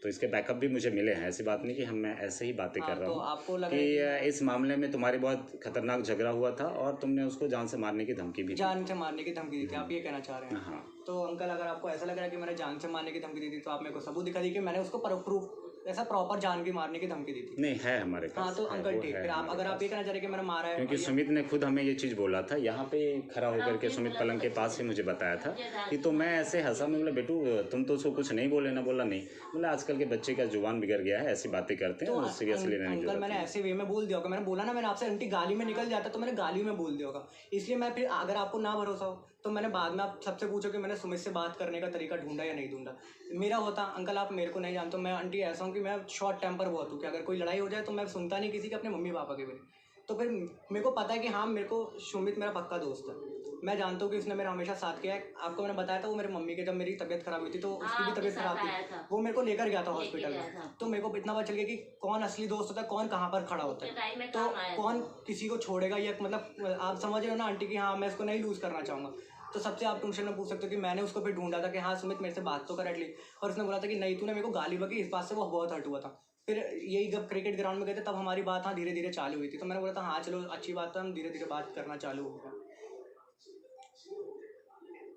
Speaker 2: तो इसके बैकअप भी मुझे मिले हैं, ऐसी बात नहीं कि मैं ऐसे ही बातें कर रहा हूँ, कि इस मामले में तुम्हारी बहुत खतरनाक झगड़ा हुआ था, और तुमने उसको जान से मारने की धमकी भी दी।
Speaker 1: जान से मारने की धमकी दी थी, आप ये कहना चाह रहे हैं? हाँ। तो अंकल, अगर आपको ऐसा लग रहा है कि मैंने जान से मारने की धमकी दी थी, तो आप मेरे को सबूत दिखा दी कि मैंने उसको प्रूफ ऐसा प्रॉपर जान की मारने की धमकी दी थी।
Speaker 2: नहीं है हमारे पास।
Speaker 1: हाँ तो
Speaker 2: है,
Speaker 1: अंकल
Speaker 2: वो
Speaker 1: ठीक,
Speaker 2: है
Speaker 1: फिर आप
Speaker 2: हमारे
Speaker 1: अगर आप
Speaker 2: पास।
Speaker 1: ये कहना चाह रहे कि मैंने मारा है,
Speaker 2: क्योंकि सुमित ने खुद हमें ये चीज़ बोला था यहाँ पे खड़ा होकर के, सुमित पलंग के पास ही मुझे बताया था कि तो मैं ऐसे हंसा, मैं बोला बेटू तुम तो उसको कुछ नहीं बोले ना, बोला नहीं, बोला आजकल के बच्चे का जुबान बिगड़ गया है, ऐसी बातें करते हैं,
Speaker 1: तो
Speaker 2: सीरियसली लेने की
Speaker 1: अंकल
Speaker 2: जरूरत
Speaker 1: मैंने
Speaker 2: नहीं।
Speaker 1: ऐसे वे में बोल दिया होगा, मैंने बोला ना, मैंने आपसे आंटी गाली में निकल जाता तो मैंने गाली में बोल दिया होगा, इसलिए मैं फिर अगर आपको ना भरोसा हो तो मैंने बाद में आप सबसे पूछो कि मैंने सुमित से बात करने का तरीका ढूंढा या नहीं ढूंढा। मेरा होता अंकल, आप मेरे को नहीं जानते, मैं आंटी ऐसा हूँ कि मैं शॉर्ट टेम्पर बहुत हूँ कि अगर कोई लड़ाई हो जाए तो मैं सुनता नहीं किसी के, अपने मम्मी पापा के भी नहीं। तो फिर मेरे को पता है कि हाँ, मेरे को सुमित मेरा पक्का दोस्त है, मैं जानता हूँ कि उसने मेरा हमेशा साथ किया है। आपको मैंने बताया था वो मेरे मम्मी के, जब मेरी तबीयत खराब हुई थी तो उसकी भी तबीयत खराब थी, वो मेरे को लेकर गया था हॉस्पिटल में। तो मेरे को इतना पता चल गया कि कौन असली दोस्त होता है, कौन कहाँ पर खड़ा होता है, तो कौन किसी को छोड़ेगा, या मतलब आप समझ रहे हो ना आंटी कि हाँ मैं इसको नहीं लूज़ करना चाहूँगा। तो सबसे आप ट्यूशन में पूछ सकते हो कि मैंने उसको फिर ढूंढा था कि हाँ सुमित मेरे से बात तो कर एटलीस्ट, और उसने बोला था कि नहीं तूने मेरे को गाली बकी, इस बात से वो बहुत हर्ट हुआ था। फिर यही जब क्रिकेट ग्राउंड में गए थे तब हमारी बात हाँ धीरे धीरे चालू हुई थी, तो मैंने बोला था हाँ चलो अच्छी बात है, हम धीरे धीरे बात करना चालू हो गया।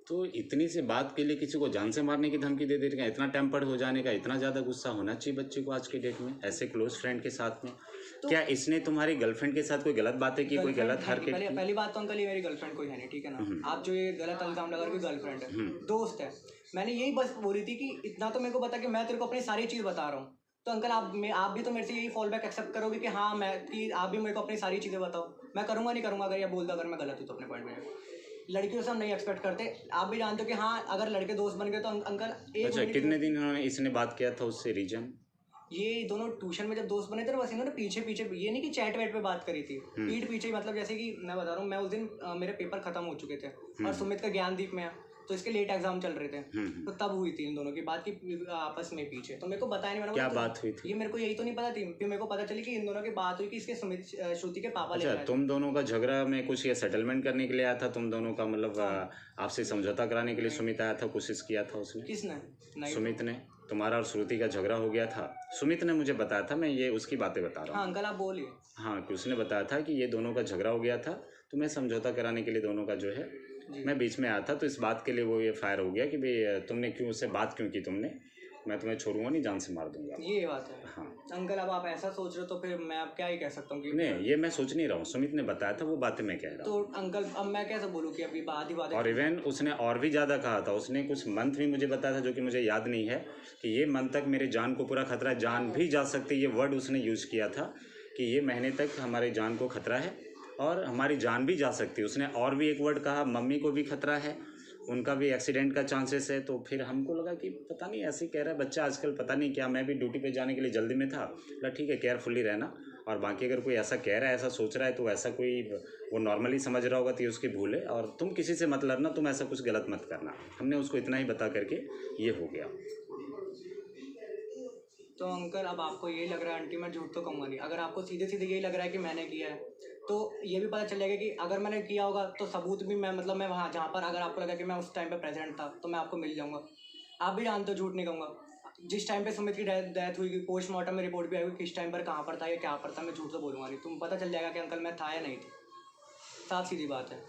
Speaker 2: तो इतनी सी बात के लिए किसी को जान से मारने की धमकी दे देगा, इतना टेम्पर्ड हो जाने का, इतना ज़्यादा गुस्सा होना चाहिए बच्चे को आज के डेट में, ऐसे क्लोज फ्रेंड के साथ में। तो क्या इसने तुम्हारी गर्लफ्रेंड के साथ कोई गलत बातें की, कोई गलत हरकत की?
Speaker 1: पहली बात तो अंकल ये मेरी गर्लफ्रेंड कोई है नहीं, ठीक है ना, आप जो ये गलत इल्जाम लगा रहे हो, गर्लफ्रेंड है, दोस्त है। मैंने यही बस बोली थी कि इतना तो मेरे को पता कि मैं तेरे को अपनी सारी चीज़ बता रहा हूँ, तो अंकल आप भी तो मेरे से यही फॉल बैक एक्सेप्ट करोगे कि हाँ मैं, कि आप भी मेरे को अपनी सारी चीज़ें बताओ। मैं करूँगा नहीं करूँगा अगर ये बोल दो अगर मैं गलत हूँ तो अपने पॉइंट में। लड़कियों से हम नहीं एक्सपेक्ट करते, आप भी जानते हो कि हाँ अगर लड़के दोस्त बन गए तो अंकल एक
Speaker 2: अच्छा, कितने दिन इन्होंने इसने बात किया था उससे, रीजन?
Speaker 1: ये दोनों ट्यूशन में जब दोस्त बने थे ना, बस इन्होंने पीछे पीछे, ये नहीं कि चैट वैट पे बात करी थी, पीठ पीछे, मतलब जैसे कि मैं बता रहा हूँ, मैं उस दिन मेरे पेपर खत्म हो चुके थे और सुमित का ज्ञानदीप में है, तो इसके लेट एग्जाम चल रहे थे, तो तब हुई थी इन दोनों की बात की आपस में पीछे, तो मेरे को बताया नहीं, मैंने
Speaker 2: क्या
Speaker 1: बोला,
Speaker 2: बात हुई थी?
Speaker 1: ये मेरे को यही तो नहीं पता थी, फिर मेरे को पता चली कि इन दोनों की बात हुई कि इसके सुमित श्रुति के पापा ले
Speaker 2: अच्छा,
Speaker 1: आए थे।
Speaker 2: तुम दोनों का झगड़ा में कुछ ये सेटलमेंट करने के लिए आया था तुम दोनों का, मतलब आपसे समझौता कराने के लिए सुमित आया था, कोशिश किया था उसने?
Speaker 1: किसने? नहीं,
Speaker 2: सुमित ने। तुम्हारा और श्रुति का झगड़ा हो गया था, सुमित ने मुझे बताया था, मैं ये उसकी बातें बता रहा हूँ।
Speaker 1: हाँ अंकल आप बोलिए।
Speaker 2: हाँ, कि उसने बताया था कि ये दोनों का झगड़ा हो गया था, तो मैं समझौता कराने के लिए दोनों का जो है मैं बीच में आया था, तो इस बात के लिए वो ये फायर हो गया कि भाई तुमने क्यों उससे बात क्यों की, तुमने, मैं तुम्हें छोड़ूंगा नहीं, जान से मार दूंगा।
Speaker 1: ये बात है।
Speaker 2: हाँ
Speaker 1: अंकल अब आप ऐसा सोच रहे हो तो फिर मैं अब क्या ही कह सकता हूँ कि
Speaker 2: नहीं, ये मैं सोच नहीं रहा हूँ, सुमित ने बताया था, वो बातें मैं कह रहा हूँ।
Speaker 1: तो अंकल अब मैं कैसे बोलूँ कि अभी बात ही बात है।
Speaker 2: और इवन उसने और भी ज़्यादा कहा था, उसने कुछ मंथ भी मुझे बताया था जो कि मुझे याद नहीं है, कि ये मंथ तक मेरे जान को पूरा खतरा है, जान भी जा सकती है, ये वर्ड उसने यूज़ किया था कि ये महीने तक हमारी जान को खतरा है और हमारी जान भी जा सकती है। उसने और भी एक वर्ड कहा, मम्मी को भी खतरा है, उनका भी एक्सीडेंट का चांसेस है। तो फिर हमको लगा कि पता नहीं ऐसे कह रहा है बच्चा आजकल, पता नहीं क्या। मैं भी ड्यूटी पे जाने के लिए जल्दी में था, बोला ठीक है केयरफुली रहना, और बाकी अगर कोई ऐसा कह रहा है, ऐसा सोच रहा है, तो ऐसा कोई वो नॉर्मली समझ रहा होगा तो ये उसकी भूल है, और तुम किसी से मत लड़ना, तुम ऐसा कुछ गलत मत करना। हमने उसको इतना ही बता करके ये हो गया।
Speaker 1: तो अंकल अब आपको यही लग रहा है, आंटी मैं झूठ तो कहूँगा नहीं, अगर आपको सीधे सीधे यही लग रहा है कि मैंने किया है, तो ये भी पता चल जाएगा कि अगर मैंने किया होगा तो सबूत भी मैं, मतलब मैं वहाँ जहाँ पर अगर आपको लगा कि मैं उस टाइम पे प्रेजेंट था तो मैं आपको मिल जाऊँगा। आप भी जानते हो झूठ नहीं कहूँगा, जिस टाइम पे सुमित की डेथ हुई, पोस्टमार्टम में रिपोर्ट भी आई हुई, किस टाइम पर कहाँ पर था या क्या पर था, मैं झूठ तो बोलूँगा नहीं, तुम पता चल जाएगा कि अंकल मैं था या नहीं था, साफ सीधी बात है।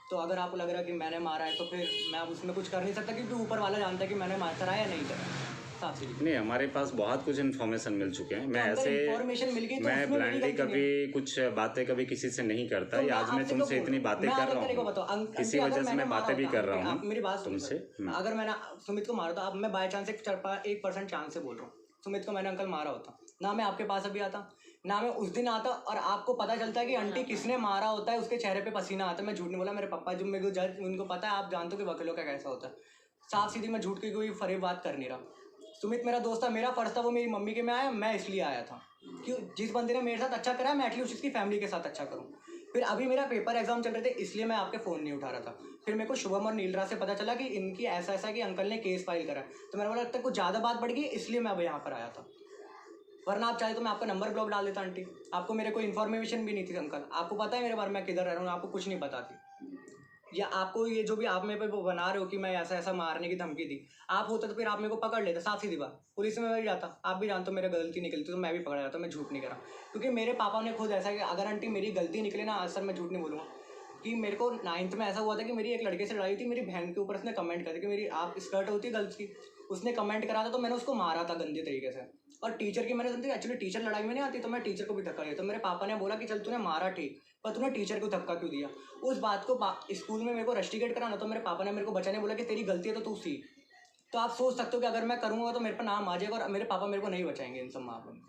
Speaker 1: तो अगर आपको लग रहा है कि मैंने मारा है तो फिर मैं अब उसमें कुछ कर नहीं सकता, क्योंकि ऊपर वाला जानता है कि मैंने मारा या नहीं करा।
Speaker 2: नहीं, हमारे पास बहुत कुछ इन्फॉर्मेशन मिल चुके हैं। मैं ऐसे
Speaker 1: इन्फॉर्मेशन मिल गई तो
Speaker 2: मैं ब्लाइंडली कभी कुछ बातें कभी किसी से नहीं करता।
Speaker 1: तो
Speaker 2: आज मैं तुमसे इतनी बातें कर रहा हूँ, किसी वजह से मैं बातें भी कर रहा हूँ
Speaker 1: मेरी बात
Speaker 2: तुमसे।
Speaker 1: अगर मैंने सुमित को मारा था, अब मैं बाय चांस 1% चांस से बोल रहा हूँ, सुमित को मैंने अंकल मारा होता ना, मैं आपके पास अभी आता ना, मैं उस दिन आता, और आपको पता चलता है कि आंटी किसने मारा होता है, उसके चेहरे पे पसीना आता है। मैं झूठ नहीं बोला, मेरे पापा जो मेरे को जज, उनको पता है, आप जानते हो कि वकीलों का कैसा होता है। साफ सीधी मैं झूठ की कोई फरेब बात कर नहीं रहा। सुमित मेरा दोस्त था, मेरा फर्ज था वो मेरी मम्मी के में आया, मैं इसलिए आया था कि जिस बंदे ने मेरे साथ अच्छा करा मैं एटलीस्ट उसकी फैमिली के साथ अच्छा करूँ। फिर अभी मेरा पेपर एग्जाम चल रहे थे, इसलिए मैं आपके फ़ोन नहीं उठा रहा था। फिर मेरे को शुभम और नीलरा से पता चला कि इनकी ऐसा ऐसा कि अंकल ने केस फाइल करा, तो मैंने बोला लगता है कुछ ज़्यादा बात बढ़ गई, इसलिए मैं अब यहाँ पर आया था, वरना आप चाहे तो मैं आपका नंबर ब्लॉक डाल देता। आंटी आपको मेरे कोई इन्फॉर्मेशन भी नहीं थी, अंकल आपको पता है मेरे बारे में किधर रह रहा हूँ, आपको कुछ नहीं पता थी, या आपको ये जो भी आप मेरे पे वो बना रहे हो कि मैं ऐसा ऐसा मारने की धमकी दी, आप होता तो फिर आप मेरे को पकड़ लेते, साफ सीधी बात, पुलिस में मैं भी जाता, आप भी जानते हो मेरी गलती निकलती तो मैं भी पकड़ा जाता, मैं झूठ नहीं करा, क्योंकि मेरे पापा ने खुद ऐसा कि अगर आंटी मेरी गलती निकले ना, आज सर मैं झूठ नहीं बोलूँगा, कि मेरे को 9th में ऐसा हुआ था कि मेरी एक लड़के से लड़ाई थी, मेरी बहन के ऊपर उसने कमेंट कर दिया कि मेरी आप स्कर्ट होती है गर्ल्स की, उसने कमेंट करा था तो मैंने उसको मारा था गंदे तरीके से। और टीचर की मैंने सुनती, एक्चुअली टीचर लड़ाई में नहीं आती, तो मैं टीचर को भी धक्का दिया। तो मेरे पापा ने बोला कि चल तूने मारा ठीक, पर तूने टीचर को धक्का क्यों दिया। उस बात को स्कूल में मेरे को रस्टिकेट कराना, तो मेरे पापा ने मेरे को बचाने बोला कि तेरी गलती है तो तू सीख। तो आप सोच सकते हो कि अगर मैं करूँगा तो मेरे पर नाम आ जाएगा और मेरे पापा मेरे को नहीं बचाएंगे इन सब मामलों में।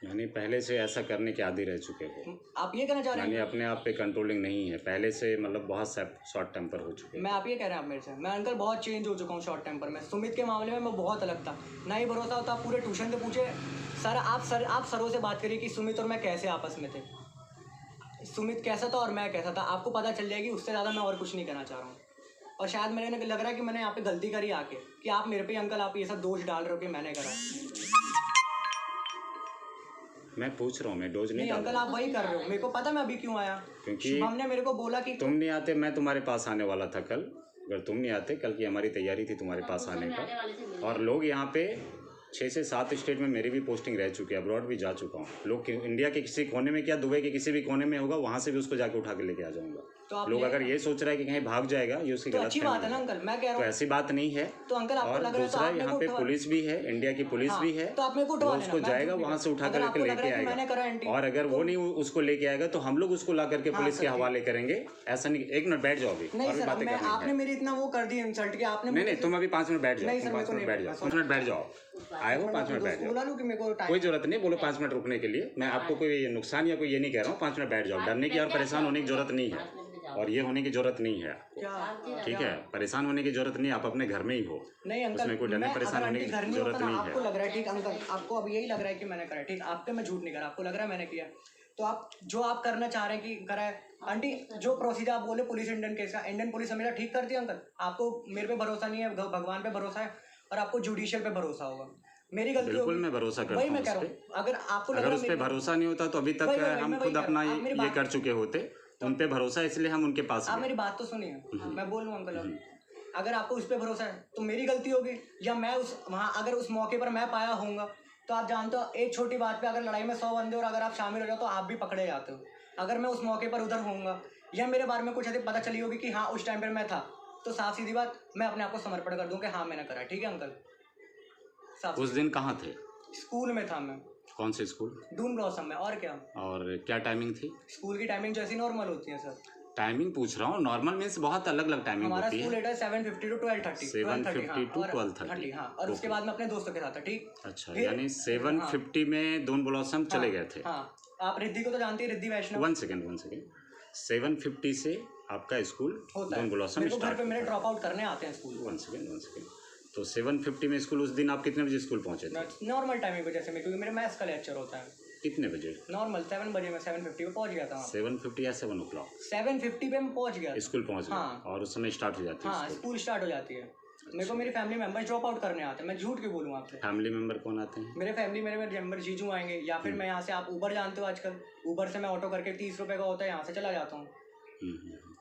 Speaker 2: यानी पहले से ऐसा करने के आदी रह चुके हो,
Speaker 1: आप ये कहना चाह रहे
Speaker 2: यानी
Speaker 1: हैं?
Speaker 2: अपने आप पे कंट्रोलिंग नहीं है पहले से, मतलब बहुत शॉर्ट टेम्पर हो चुके हैं।
Speaker 1: मैं आप ये कह रहे हैं आप मेरे से? मैं अंकल बहुत चेंज हो चुका हूँ शॉर्ट टेम्पर में। सुमित के मामले में मैं बहुत अलग था, ना ही भरोसा होता। आप पूरे ट्यूशन से पूछे आप सरों से बात करिए कि सुमित और मैं कैसे आपस में थे, सुमित कैसा था और मैं कैसा था, आपको पता चल जाएगी। उससे ज़्यादा मैं और कुछ नहीं कहना चाह रहा हूँ। और शायद मेरे लग रहा है कि मैंने यहाँ पे गलती करी आके, कि आप मेरे पे अंकल आप ये सब दोष डाल रहे हो कि मैंने करा।
Speaker 2: मैं पूछ रहा हूँ, मैं डोज नहीं
Speaker 1: नहीं
Speaker 2: डाल
Speaker 1: अंकल,
Speaker 2: रहा
Speaker 1: आप वही कर रहे हो। मेरे को पता मैं अभी क्यों आया,
Speaker 2: क्योंकि
Speaker 1: शुभम ने मेरे को बोला कि
Speaker 2: तुम नहीं आते, मैं तुम्हारे पास आने वाला था कल। अगर तुम नहीं आते, कल की हमारी तैयारी थी तुम्हारे पास आने का। और लोग यहाँ पे 6 से 7 स्टेट में मेरी भी पोस्टिंग रह चुकी है, अब्रॉड भी जा चुका हूँ। लोग इंडिया के किसी कोने में क्या, दुबई के किसी भी कोने में होगा, वहाँ से भी उसको जाके उठा के लेके आ जाऊँगा।
Speaker 1: तो आप
Speaker 2: लोग अगर ये सोच रहा है कि कहीं भाग जाएगा, ये उसकी
Speaker 1: तो
Speaker 2: गलत
Speaker 1: अच्छी बात है ना अंकल, मैं कह रहा
Speaker 2: तो
Speaker 1: हूँ।
Speaker 2: ऐसी बात नहीं है।
Speaker 1: तो अंकल आपको
Speaker 2: और
Speaker 1: लग रहा है तो
Speaker 2: दूसरा
Speaker 1: आप मेरे
Speaker 2: यहाँ
Speaker 1: को
Speaker 2: पे
Speaker 1: उठवा-
Speaker 2: पुलिस भी है, इंडिया की पुलिस भी है,
Speaker 1: तो आप मेरे को
Speaker 2: वो
Speaker 1: उठवा
Speaker 2: उसको
Speaker 1: लेना, मैं
Speaker 2: जाएगा
Speaker 1: कुछ भी
Speaker 2: वहाँ से
Speaker 1: करूँ।
Speaker 2: उठा
Speaker 1: अगर
Speaker 2: करके
Speaker 1: आपको लग
Speaker 2: लेके
Speaker 1: रहा है कि मैंने करा एंटी,
Speaker 2: आएगा। और अगर वो नहीं उसको लेके आएगा तो हम लोग उसको ला करके पुलिस के
Speaker 1: सर,
Speaker 2: हवाले करेंगे। ऐसा नहीं, 1 मिनट बैठ जाओ अभी,
Speaker 1: नहीं
Speaker 2: और भी
Speaker 1: सर,
Speaker 2: बातें
Speaker 1: मैं
Speaker 2: करनी
Speaker 1: आपने
Speaker 2: है।
Speaker 1: मेरी इतना वो कर दी इंसल्ट कि आपने
Speaker 2: नहीं, तुम अभी 5 मिनट बैठ जाओ,
Speaker 1: नहीं
Speaker 2: तुम
Speaker 1: सर,
Speaker 2: 5
Speaker 1: मेरे
Speaker 2: मिनट
Speaker 1: को
Speaker 2: बैठ जाओ, 5 मिनट बैठ जाओ। आए हो 5 मिनट बैठ जाओ,
Speaker 1: बोला लूँ कि मेरे को टाइम
Speaker 2: कोई जरूरत नहीं, बोलो 5 मिनट रुकने के लिए। मैं आपको कोई नुकसान या कोई ये नहीं कह रहा हूँ, 5 मिनट बैठ जाओ। डरने की और परेशान होने की जरूरत नहीं है, और ये होने की जरूरत नहीं है,
Speaker 1: क्या
Speaker 2: ठीक है? परेशान होने की जरूरत नहीं, आप अपने घर में ही हो।
Speaker 1: नहीं अंकल,
Speaker 2: उसमें कोई डरने
Speaker 1: मैं
Speaker 2: परेशान
Speaker 1: अगर
Speaker 2: होने
Speaker 1: आंटी
Speaker 2: की
Speaker 1: घर नहीं
Speaker 2: जरूरत
Speaker 1: होता ना,
Speaker 2: नहीं
Speaker 1: आपको
Speaker 2: है।
Speaker 1: लग रहा है ठीक अंकल, आपको अब यही लग रहा है कि मैंने करा ठीक, आप पे मैं झूठ नहीं करा, आपको लग रहा है मैंने किया। तो आप जो आप करना चाह रहे हैं कि करा है आंटी, जो प्रोसीजर आप बोले पुलिस इंडियन केस का, इंडियन पुलिस हमेशा ठीक करती है अंकल। आपको मेरे पे भरोसा नहीं है, भगवान पे भरोसा है, और आपको जुडिशियल पे भरोसा होगा। मेरी गलती
Speaker 2: बिल्कुल
Speaker 1: होगी,
Speaker 2: मैं भरोसा करता
Speaker 1: वही
Speaker 2: हूँ
Speaker 1: मैं कह
Speaker 2: उस
Speaker 1: रहा
Speaker 2: पे।
Speaker 1: हूँ। अगर आपको लग
Speaker 2: अगर
Speaker 1: रहा
Speaker 2: उस
Speaker 1: है
Speaker 2: पे
Speaker 1: मेरी-
Speaker 2: भरोसा नहीं होता तो अभी तक
Speaker 1: वही
Speaker 2: हम
Speaker 1: मैं
Speaker 2: खुद
Speaker 1: कह
Speaker 2: अपना
Speaker 1: रहा हूँ। आप मेरी
Speaker 2: ये
Speaker 1: बात-
Speaker 2: कर चुके होते। उन पे भरोसा है इसलिए हम उनके पास
Speaker 1: आप
Speaker 2: गए।
Speaker 1: मेरी बात तो सुनिए, मैं बोल रहा हूँ अंकल। अब अगर आपको उस पर भरोसा है तो मेरी गलती होगी, या मैं उस वहाँ अगर उस मौके पर मैं पाया होऊंगा, तो आप जानते हो एक छोटी बात पे अगर लड़ाई में 100 बंदे और अगर आप शामिल हो जाओ तो आप भी पकड़े जाते हो। अगर मैं उस मौके पर उधर होऊंगा या मेरे बारे में कुछ ऐसे पता चली होगी कि हाँ उस टाइम पर मैं था, तो साफ सीधी बात मैं अपने आप को समर्पण कर दूँ कि हाँ मैंने करा। ठीक है अंकल? साफ
Speaker 2: उस दिन कहाँ थे?
Speaker 1: स्कूल में था मैं,
Speaker 2: कौन से स्कूल?
Speaker 1: डून ब्लॉसम में। और क्या,
Speaker 2: और क्या टाइमिंग थी?
Speaker 1: स्कूल की टाइमिंग जैसी नॉर्मल होती है सर।
Speaker 2: टाइमिंग पूछ रहा हूँ, नॉर्मल मीन्स बहुत अलग अलग टाइमिंग
Speaker 1: हमारा
Speaker 2: होती
Speaker 1: स्कूल
Speaker 2: है।
Speaker 1: है 7:50 to 12:30,
Speaker 2: 7:50 to 12:30,
Speaker 1: हाँ। और उसके बाद में अपने दोस्तों के साथ था। ठीक,
Speaker 2: अच्छा,
Speaker 1: फिर-
Speaker 2: यानी 7:50 में दून ब्लॉसम चले गए थे।
Speaker 1: हाँ, आप रिद्धि को तो जानती है, रिद्धि वैष्णव।
Speaker 2: 1 सेकेंड 7:50 से आपका स्कूल
Speaker 1: होता
Speaker 2: दून
Speaker 1: है,
Speaker 2: ब्लॉसम
Speaker 1: मेरे को घर
Speaker 2: स्टार्ट
Speaker 1: पे मेरे
Speaker 2: होता है।
Speaker 1: ड्रॉप आउट करने आते हैं स्कूल।
Speaker 2: 1 सेकेंड। तो 7:50 में स्कूल, उस दिन आप कितने बजे स्कूल पहुंचे थे?
Speaker 1: नॉर्मल टाइमिंग पे जैसे मैं, क्योंकि मेरे मैथ्स का लेक्चर होता है
Speaker 2: कितने बजे?
Speaker 1: नॉर्मल 7 बजे। मैं 7:50 पे पहुंच गया था।
Speaker 2: 7:50 या 7 o'clock
Speaker 1: 7:50 पे मैं पहुंच गया था।
Speaker 2: स्कूल पहुंच गए।
Speaker 1: हाँ।
Speaker 2: और उस समय स्टार्ट हो जाती है
Speaker 1: हाँ,
Speaker 2: स्कूल।
Speaker 1: स्कूल स्टार्ट हो जाती है। मेरे को मेरी फैमिली मेंबर्स ड्रॉप आउट करने आते हैं। मैं झूठ क्यों बोलूँ आपसे?
Speaker 2: फैमिली मेंबर कौन आते हैं?
Speaker 1: मेरे फैमिली मेरे मेंबर जीजू आएंगे, या फिर मैं यहाँ से, आप ऊबर जानते हो आजकल, ऊबर से मैं ऑटो करके 30 रुपये का होता है, यहाँ से चला जाता हूँ।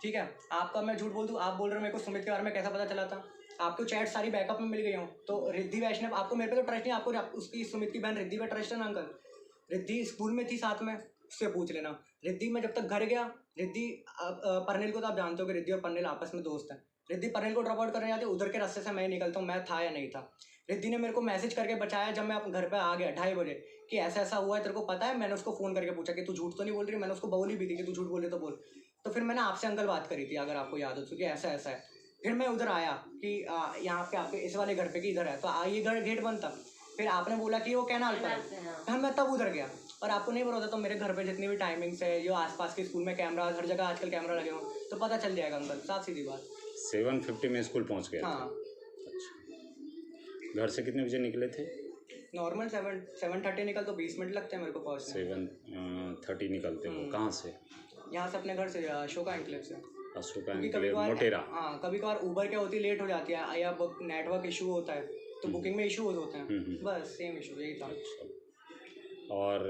Speaker 1: ठीक है, आपका मैं झूठ बोल दूँ, आप बोल रहे हो मेरे को सुमित के बारे में कैसा पता चला था? आपको चैट सारी बैकअप में मिल गई हूँ। तो रिद्धि वैष्णव, आपको मेरे पे तो ट्रस्ट नहीं, आपको उसकी सुमित की बहन रिद्धि पे ट्रस्ट है ना अंकल? रिद्धि स्कूल में थी साथ में, उससे पूछ लेना। रिद्धि मैं जब तक घर गया, रिद्धि परनिल को तो आप जानते हो कि रिद्धि और परनिल आपस में दोस्त हैं। रिद्धि परनिल को ड्रॉप आउट करने जाती है, उधर के रास्ते से मैं निकलता हूँ, मैं था या नहीं था। रिद्धि ने मेरे को मैसेज करके बचाया जब मैं अपने घर पे आ गया 2:30 बजे, कि ऐसा ऐसा हुआ है, तेरे को पता है? मैंने उसको फ़ोन करके पूछा कि तू झूठ तो नहीं बोल रही? मैंने उसको बोली भी थी कि तू झूठ बोले तो बोल। तो फिर मैंने आपसे अंकल बात करी थी, अगर आपको याद हो, क्योंकि ऐसा ऐसा है। फिर मैं उधर आया कि यहाँ पे आपके इस वाले घर पे कि इधर है, तो ये घर गेट बंद था। फिर आपने बोला कि वो कैनाल पर है, फिर मैं तब उधर गया। और आपको नहीं भरोसा तो मेरे घर पे जितनी भी टाइमिंग्स है, जो आसपास के स्कूल में कैमरा, हर जगह आजकल कैमरा लगे हों, तो पता चल जाएगा अंकल, साफ सीधी बात।
Speaker 2: 7:50 में स्कूल पहुंच गए थे।
Speaker 1: हाँ,
Speaker 2: घर से कितने बजे निकले थे?
Speaker 1: नॉर्मल 7:30 निकल तो 20 मिनट लगते हैं मेरे को पहुँचने।
Speaker 2: 7:30 निकलते हो? कहाँ से?
Speaker 1: यहाँ से अपने घर से, अशोका एनक्लेव से।
Speaker 2: अशोका
Speaker 1: क्योंकि
Speaker 2: एनक्लेव, मोटेरा।
Speaker 1: हाँ, कभी कभार ऊबर क्या होती है, लेट हो जाती है, या नेटवर्क इशू होता है, तो बुकिंग में इशूज होते हैं। बस सेम इशू यही था।
Speaker 2: अच्छा, और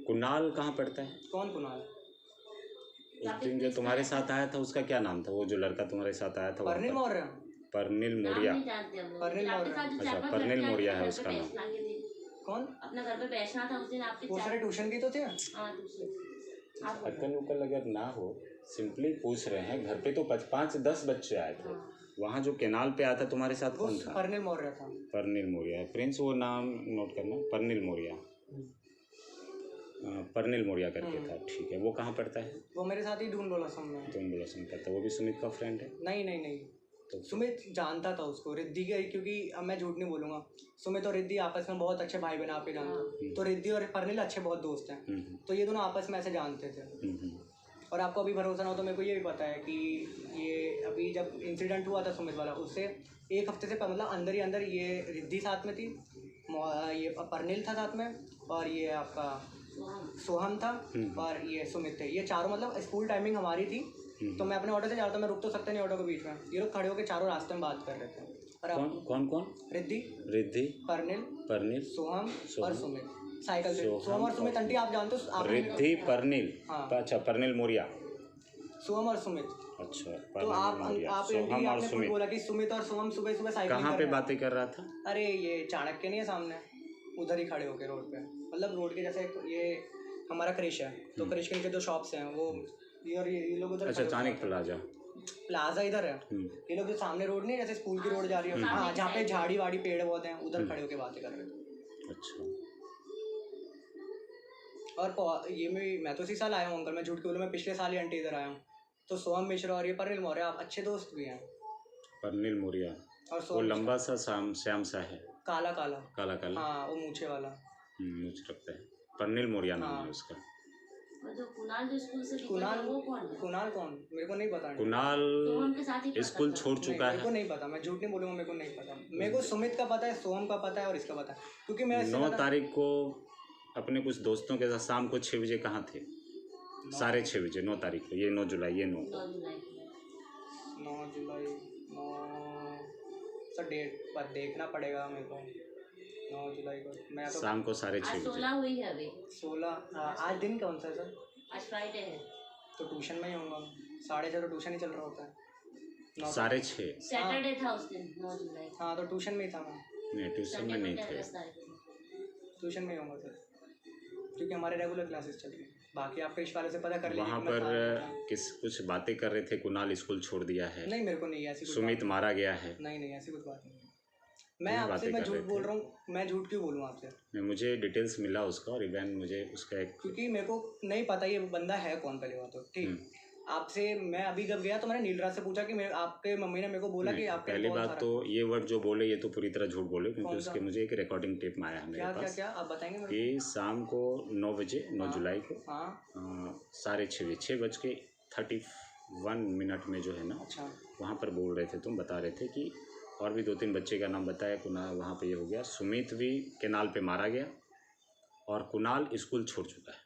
Speaker 2: कुणाल कहाँ पढ़ता है?
Speaker 1: कौन कुणाल?
Speaker 2: उस दिन जो तुम्हारे साथ आया था उसका क्या नाम था? वो जो लड़का तुम्हारे साथ आया था वहाँ
Speaker 1: परनिल
Speaker 2: पर?
Speaker 1: मौर्य।
Speaker 2: परनिल मौर्य।
Speaker 1: परनिल मौर्य।
Speaker 2: अच्छा, परनिल मौर्य है उसका नाम।
Speaker 1: कौन?
Speaker 3: अपना घर पे बैठना था उस दिन आपके
Speaker 1: वो सारे ट्यूशन की तो थे।
Speaker 2: अकल उकल अगर ना हो, सिंपली पूछ रहे हैं। घर पे तो 5-10 बच्चे आए थे, वहाँ जो कैनाल पे आता तुम्हारे साथ
Speaker 1: वो
Speaker 2: कौन था?
Speaker 1: कर्नल मौर्य था।
Speaker 2: परनिल मौर्य। प्रिंस वो नाम नोट करना, परनिल मौर्य। परनिल मौर्य करके था, ठीक है। वो कहाँ पढ़ता है?
Speaker 1: वो मेरे साथ ही दून ब्लॉसम में।
Speaker 2: तुम ब्लॉसम पढ़ता है, वो भी सुमित का फ्रेंड है?
Speaker 1: नहीं नहीं नहीं,
Speaker 2: तो
Speaker 1: सुमित जानता था उसको, रिद्धि के, क्योंकि अब मैं झूठ नहीं बोलूँगा, सुमित और रिद्धि आपस में बहुत अच्छे भाई बहन, आप ही जानते हो। तो रिद्धि और परनिल अच्छे बहुत दोस्त हैं, तो ये दोनों आपस में ऐसे जानते थे। और आपको अभी भरोसा ना हो तो मेरे को ये भी पता है कि ये अभी जब इंसिडेंट हुआ था सुमित वाला, उससे एक हफ्ते से मतलब अंदर ही अंदर ये रिद्धि साथ में थी, ये परनिल था साथ में, और ये आपका सोहम था, और ये सुमित थे। ये चारों मतलब स्कूल टाइमिंग हमारी थी, तो मैं अपने ऑटो से जा रहा था, मैं रुक तो सकता नहीं ऑटो के बीच में, ये लोग खड़े होकर चारों रास्ते में बात कर रहे थे। और
Speaker 2: कौन कौन कौन?
Speaker 1: रिद्धि, परनिल, सोहम और सुमित साइकिल से। सोहम और सुमित आंटी आप जानते हो?
Speaker 2: रिद्धि, परनिल।
Speaker 1: हाँ।
Speaker 2: अच्छा, परनिल मौर्य।
Speaker 1: सोहम और सुमित।
Speaker 2: अच्छा,
Speaker 1: तो आप आपने बोला कि सुमित और सोहम सुबह सुबह साइकिल
Speaker 2: कहाँ पे बातें कर रहा था?
Speaker 1: अरे ये चाणक्य नहीं है सामने, उधर ही खड़े होके रोड पे, मतलब रोड के जैसे ये हमारा क्रिश है, तो क्रिश के नीचे जो शॉप्स हैं वो ये, और ये लोग उधर।
Speaker 2: अच्छा, चाणक्य
Speaker 1: प्लाजा इधर है। ये लोग जो सामने रोड नहीं है, जैसे स्कूल की रोड जा रही है, हाँ, जहाँ पे झाड़ी वाड़ी पेड़ बहुत हैं, उधर खड़े होके बातें कर रहे थे।
Speaker 2: अच्छा।
Speaker 1: और ये मैं तो इसी साल आया हूँ अंकल, मैं झूठ के बोलूँ, मैं पिछले साल ही आंटी इधर आया हूँ। तो सोहम मिश्रा और ये परनिल मौर्य आप अच्छे दोस्त भी हैं।
Speaker 2: परनिल मौर्य
Speaker 1: और
Speaker 2: वो लंबा सा श्याम सा है,
Speaker 1: काला काला
Speaker 2: काला।
Speaker 1: हाँ, वो मूछे वाला।
Speaker 2: मुझे लगता है परनिल मौर्य नाम है उसका।
Speaker 3: जो कुणाल जो स्कूल से निकला वो कौन है?
Speaker 1: कुणाल कौन? मेरे को नहीं पता।
Speaker 2: कुणाल स्कूल छोड़ चुका है।
Speaker 1: मेरे को नहीं पता, मैं झूठ नहीं बोलूँगा, मेरे को नहीं पता। मेरे को सुमित का पता है, सोहम का पता है और इसका पता है, क्योंकि मैं
Speaker 2: 9 तारीख को अपने कुछ दोस्तों के साथ शाम को 6 बजे कहाँ थे? 6:30 बजे 9 तारीख को, ये 9 जुलाई, ये 9
Speaker 1: जुलाई सर, डेट पर देखना पड़ेगा मेरे को। 9 जुलाई को मैं तो
Speaker 2: शाम को 6:30 बजे।
Speaker 3: 16 हुई है अभी।
Speaker 1: 16 आज दिन कौन सा है सर?
Speaker 3: आज फ्राइडे है,
Speaker 1: तो ट्यूशन में ही होऊंगा। 6:30 तो ट्यूशन ही चल रहा होता है।
Speaker 2: 6:30
Speaker 3: सैटरडे था उस दिन 9 जुलाई।
Speaker 1: हाँ, तो ट्यूशन में ही था मैं।
Speaker 2: नहीं, ट्यूशन में नहीं थे,
Speaker 1: ट्यूशन में ही होऊंगा सर, क्योंकि हमारे रेगुलर क्लासेस चल रही हैं। बाकी आप क्रिश वाले से पता कर लीजिए।
Speaker 2: वहाँ पर कुछ बातें कर रहे थे, कुणाल स्कूल छोड़ दिया है।
Speaker 1: नहीं, मेरे को नहीं ऐसी,
Speaker 2: सुमित मारा गया है।
Speaker 1: नहीं ऐसी कुछ बात नहीं। मैं आपसे मैं झूठ बोल रहा हूँ, मैं झूठ क्यों बोलूँ आपसे?
Speaker 2: मुझे डिटेल्स मिला उसका, और इवन मुझे उसका एक,
Speaker 1: क्योंकि मेरे को नहीं पता ये बंदा है कौन, पहले बात तो ठीक। आपसे मैं अभी जब गया तो मैंने नीलराज से पूछा कि आपके मम्मी ने मेरे को बोला कि आपके
Speaker 2: पहली बात तो ये वर्ड जो बोले ये तो पूरी तरह झूठ बोले, क्योंकि उसके मुझे एक रिकॉर्डिंग टेप में आया है मेरे पास।
Speaker 1: क्या आप बताएंगे मेरे
Speaker 2: कि शाम को 9 बजे 9 जुलाई को 6:30 में जो है ना, वहाँ पर बोल रहे थे, तुम बता रहे थे कि और भी 2-3 बच्चे का नाम बताया, कुणाल वहाँ पे ये हो गया, सुमित भी कैनाल पे मारा गया, और कुणाल स्कूल छोड़ चुका है।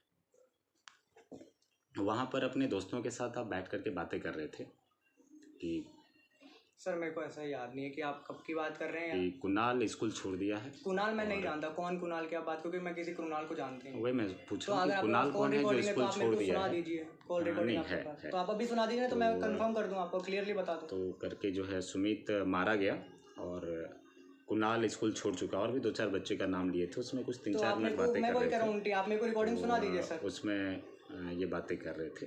Speaker 2: वहाँ पर अपने दोस्तों के साथ आप बैठ करके बातें कर रहे थे कि
Speaker 1: सर मेरे को ऐसा याद नहीं है कि आप कब की बात कर रहे हैं।
Speaker 2: कि कुणाल स्कूल छोड़ दिया है।
Speaker 1: कुणाल मैं नहीं जानता, कौन कुणाल की आप बात, क्योंकि मैं किसी कुणाल को जानती हूँ।
Speaker 2: वही मैं पूछ रहा हूँ कि कुणाल कौन है जो स्कूल छोड़ दिया है।
Speaker 1: सुना दीजिए, कॉल रिकॉर्डिंग आपके पास, तो आप अभी सुना दीजिए, तो मैं कंफर्म कर दूँ, आपको क्लियरली बता दूँ।
Speaker 2: तो करके जो है सुमित मारा गया और कुणाल स्कूल छोड़ चुका, और भी 2-4 बच्चे का नाम लिए थे, उसमें कुछ 3-4 मिनट बातें कर रहे थे।
Speaker 1: आप मेरे को रिकॉर्डिंग सुना दीजिए सर।
Speaker 2: उसमें ये बातें कर रहे थे,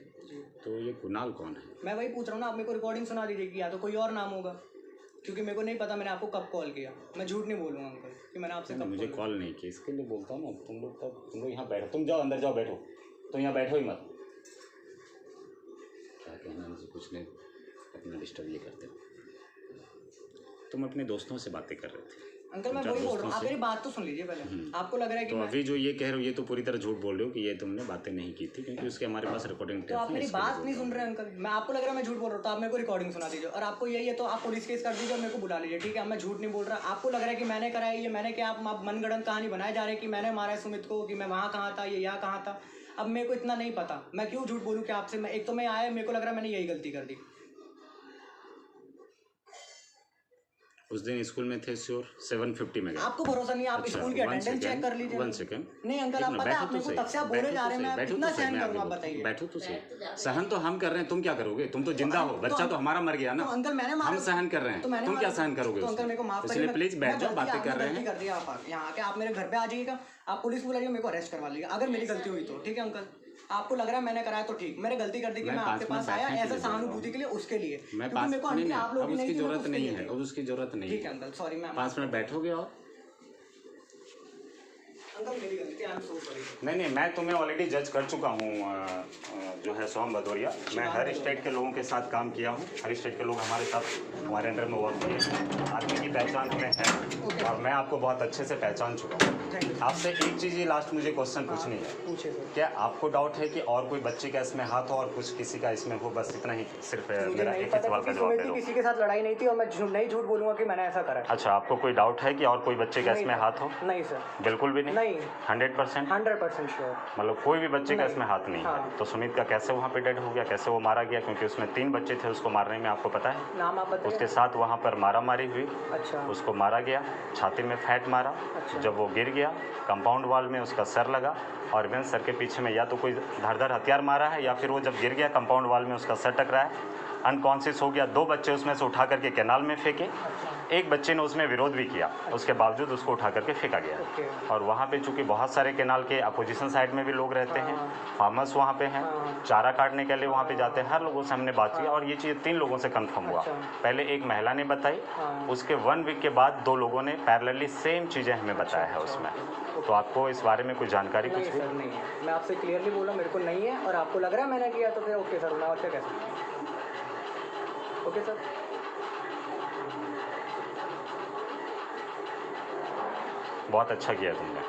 Speaker 2: तो ये कुणाल कौन है?
Speaker 1: मैं वही पूछ रहा हूँ ना, आप मेरे को रिकॉर्डिंग सुना दीजिए कि या तो कोई और नाम होगा, क्योंकि मेरे को नहीं पता मैंने आपको कब कॉल किया। मैं झूठ नहीं बोलूँगा अंकल कि मैंने आपसे कब
Speaker 2: मुझे कॉल नहीं किया, इसके लिए बोलता हूँ ना, तुम लोग यहाँ बैठो, तुम जाओ अंदर जाओ, बैठो, तुम यहाँ बैठो ही मत। क्या कहना, मुझे कुछ नहीं, अपना डिस्टर्ब ये करते हो। तुम अपने दोस्तों से बातें कर रहे थे
Speaker 1: अंकल, मैं वही बोल रहा हूँ, आप मेरी बात तो सुन लीजिए पहले। आपको लग रहा है कि
Speaker 2: तो अभी जो ये कह रहे हो ये तो पूरी तरह झूठ बोल रहे हो कि ये तुमने बातें नहीं की थी, क्योंकि उसके हमारे पास रिकॉर्डिंग टेप
Speaker 1: है। तो आप मेरी बात नहीं सुन रहे अंकल, मैं आपको लग रहा है मैं झूठ बोल रहा हूँ, तो आप मेरे को रिकॉर्डिंग सुना दीजिए। और आपको यही है तो आप पुलिस केस कर दीजिए और मेरे को बुला लीजिए, ठीक है? मैं झूठ नहीं बोल रहा। आपको लग रहा है कि मैंने करा है ये, मैंने क्या, आप मनगढ़ंत कहानी बनाए जा रहे हैं कि मैंने मारा है सुमित को, कि मैं वहाँ कहाँ था, ये यहाँ कहाँ था। अब मेरे को इतना नहीं पता, मैं क्यों झूठ बोलूँ कि आपसे? मैं एक तो मैं आया, मेरे को लग रहा है मैंने यही गलती कर दी।
Speaker 2: उस दिन स्कूल में थे श्योर 7:50 में गए।
Speaker 1: आपको भरोसा नहीं है? आप स्कूल की अटेंडेंस चेक कर लीजिए।
Speaker 2: 1 सेकंड।
Speaker 1: नहीं अंकल, आप पता है मेरे को तब से आप बोले जा रहे हैं, मैं कितना सहन करूँ आप बताइए।
Speaker 2: बैठो तो सही, सहन तो हम कर रहे हैं, तुम क्या करोगे? तुम तो जिंदा हो, बच्चा तो हमारा मर गया ना।
Speaker 1: अंकल मैंने मारा,
Speaker 2: हम सहन कर रहे हैं, तुम क्या सहन करोगे?
Speaker 1: तो अंकल मेरे को माफ
Speaker 2: करिए, प्लीज बैठ जाओ, बातें कर रहे हैं।
Speaker 1: कर दिया आप यहाँ आके, आप मेरे घर पे आ जाइएगा, आप पुलिस बुलाइए, मेरे को अरेस्ट करवा लीजिएगा अगर मेरी गलती हुई तो, ठीक है अंकल? आपको लग रहा है मैंने कराया तो ठीक, मैंने गलती कर दी कि मैं आपके पास आया ऐसा सहानुभूति के लिए, उसके लिए
Speaker 2: मैं
Speaker 1: क्योंकि मेरे को आंटी आप लोगों की
Speaker 2: उसकी
Speaker 1: नहीं थी,
Speaker 2: जरूरत नहीं है, अब उसकी जरूरत नहीं
Speaker 1: ठीक
Speaker 2: है।
Speaker 1: है अंकल, सॉरी मैम।
Speaker 2: 5 मिनट बैठोगे और
Speaker 1: अंकल मेरी गलती, आई एम सो सॉरी।
Speaker 2: नहीं, मैं तुम्हें ऑलरेडी जज कर चुका हूँ, जो है सोम भदौरिया। मैं हर स्टेट के लोगों के साथ काम किया हूँ, हर स्टेट के लोग हमारे साथ हमारे अंडर में वर्क किए हैं। आदमी की पहचान हमें है और मैं आपको बहुत अच्छे से पहचान चुका हूँ। आपसे एक चीज़ ही लास्ट मुझे क्वेश्चन पूछनी है,
Speaker 1: पूछे सर।
Speaker 2: क्या आपको डाउट है कि और कोई बच्चे का इसमें हाथ हो और कुछ किसी का इसमें हो? बस इतना ही, सिर्फ मेरा एक ही सवाल का जवाब दे दो।
Speaker 1: किसी के साथ लड़ाई नहीं थी और मैं नहीं झूठ बोलूंगा कि मैंने ऐसा करा।
Speaker 2: अच्छा, आपको कोई डाउट है कि और कोई बच्चे का इसमें हाथ हो?
Speaker 1: नहीं सर,
Speaker 2: बिल्कुल भी नहीं।
Speaker 1: 100% श्योर।
Speaker 2: मतलब कोई भी बच्चे का इसमें हाथ नहीं है। तो सुमित का कैसे वहाँ पे डेड हो गया, कैसे वो मारा गया? क्योंकि उसमें 3 बच्चे थे, उसको मारने में आपको पता है
Speaker 1: नाम आप बताइए।
Speaker 2: उसके साथ वहाँ पर मारामारी हुई।
Speaker 1: अच्छा।
Speaker 2: उसको मारा गया, छाती में फैट मारा।
Speaker 1: अच्छा।
Speaker 2: जब वो गिर गया, कंपाउंड वॉल में उसका सर लगा और इवन सर के पीछे में या तो कोई धारदार हथियार मारा है या फिर वो जब गिर गया कंपाउंड वॉल में उसका सर टकराया, अनकॉन्शियस हो गया। 2 बच्चे उसमें से उठा करके कैनाल में फेंके। एक बच्चे ने उसमें विरोध भी किया, उसके बावजूद उसको उठा करके फेंका गया। और वहाँ पे चूंकि बहुत सारे कैनाल के अपोजिशन साइड में भी लोग रहते हैं, फार्मर्स वहाँ पे हैं, चारा काटने के लिए वहाँ पे जाते हैं, हर लोगों से हमने बात की और ये चीज़ 3 लोगों से कंफर्म हुआ। पहले एक महिला ने बताई, उसके 1 वीक के बाद 2 लोगों ने पैरेलली सेम चीज़ें हमें बताया है उसमें। तो आपको इस बारे में कुछ जानकारी कुछ भी?
Speaker 1: नहीं है, मैं आपसे क्लियरली बोला मेरे को नहीं है और आपको लग रहा है मैंने किया तो फिर ओके सर, मैं और क्या कह सकता हूँ। Okay sir.
Speaker 2: बहुत अच्छा किया तुमने।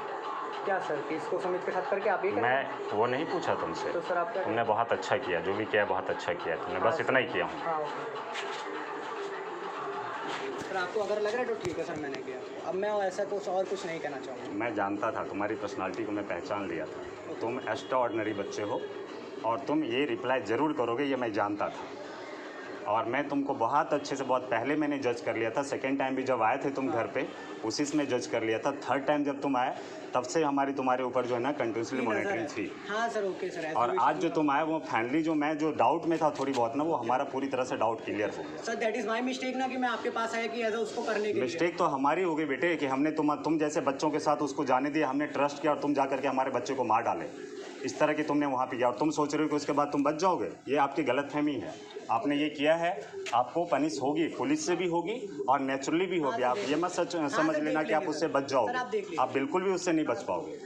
Speaker 1: क्या सर कि इसको सुमित के साथ करके आप ये करें?
Speaker 2: मैं वो नहीं पूछा तुमसे,
Speaker 1: तो सर आप क्या
Speaker 2: तुमने बहुत अच्छा किया, जो भी किया बहुत अच्छा किया तुमने, बस इतना ही किया हूँ।
Speaker 1: हाँ ओके सर, आपको अगर लग रहा है तो ठीक है सर, मैंने किया। अब मैं ऐसा कुछ और कुछ नहीं कहना चाहूँगा।
Speaker 2: मैं जानता था, तुम्हारी पर्सनालिटी को मैं पहचान लिया था, तुम एक्स्ट्रा ऑर्डिनरी बच्चे हो और तुम ये रिप्लाई ज़रूर करोगे, ये मैं जानता था। और मैं तुमको बहुत अच्छे से, बहुत पहले मैंने जज कर लिया था। सेकेंड टाइम भी जब आए थे तुम घर पे, उसी से मैं जज कर लिया था। थर्ड टाइम जब तुम आए तब से हमारी तुम्हारे ऊपर जो है ना कंटिन्यूसली मॉनिटरिंग थी।
Speaker 1: हाँ सर ओके सर।
Speaker 2: और आज जो तुम आए वो फाइनली जो डाउट में था थोड़ी बहुत ना, वो हमारा पूरी तरह से डाउट क्लियर हो गया।
Speaker 1: Sir that is my mistake ना कि मैं आपके पास आया कि ऐसा उसको करने के लिए।
Speaker 2: मिस्टेक तो हमारी हो गई बेटे कि हमने तुम जैसे बच्चों के साथ उसको जाने दिया, हमने ट्रस्ट किया और तुम जा करके हमारे बच्चे को मार डाले। इस तरह की तुमने वहाँ पे किया और तुम सोच रहे हो कि उसके बाद तुम बच जाओगे, ये आपकी गलतफहमी है। आपने ये किया है, आपको पनिश होगी, पुलिस से भी होगी और नेचुरली भी होगी। आप ये मत समझ लेना कि आप उससे बच जाओगे, आप बिल्कुल भी उससे नहीं बच पाओगे।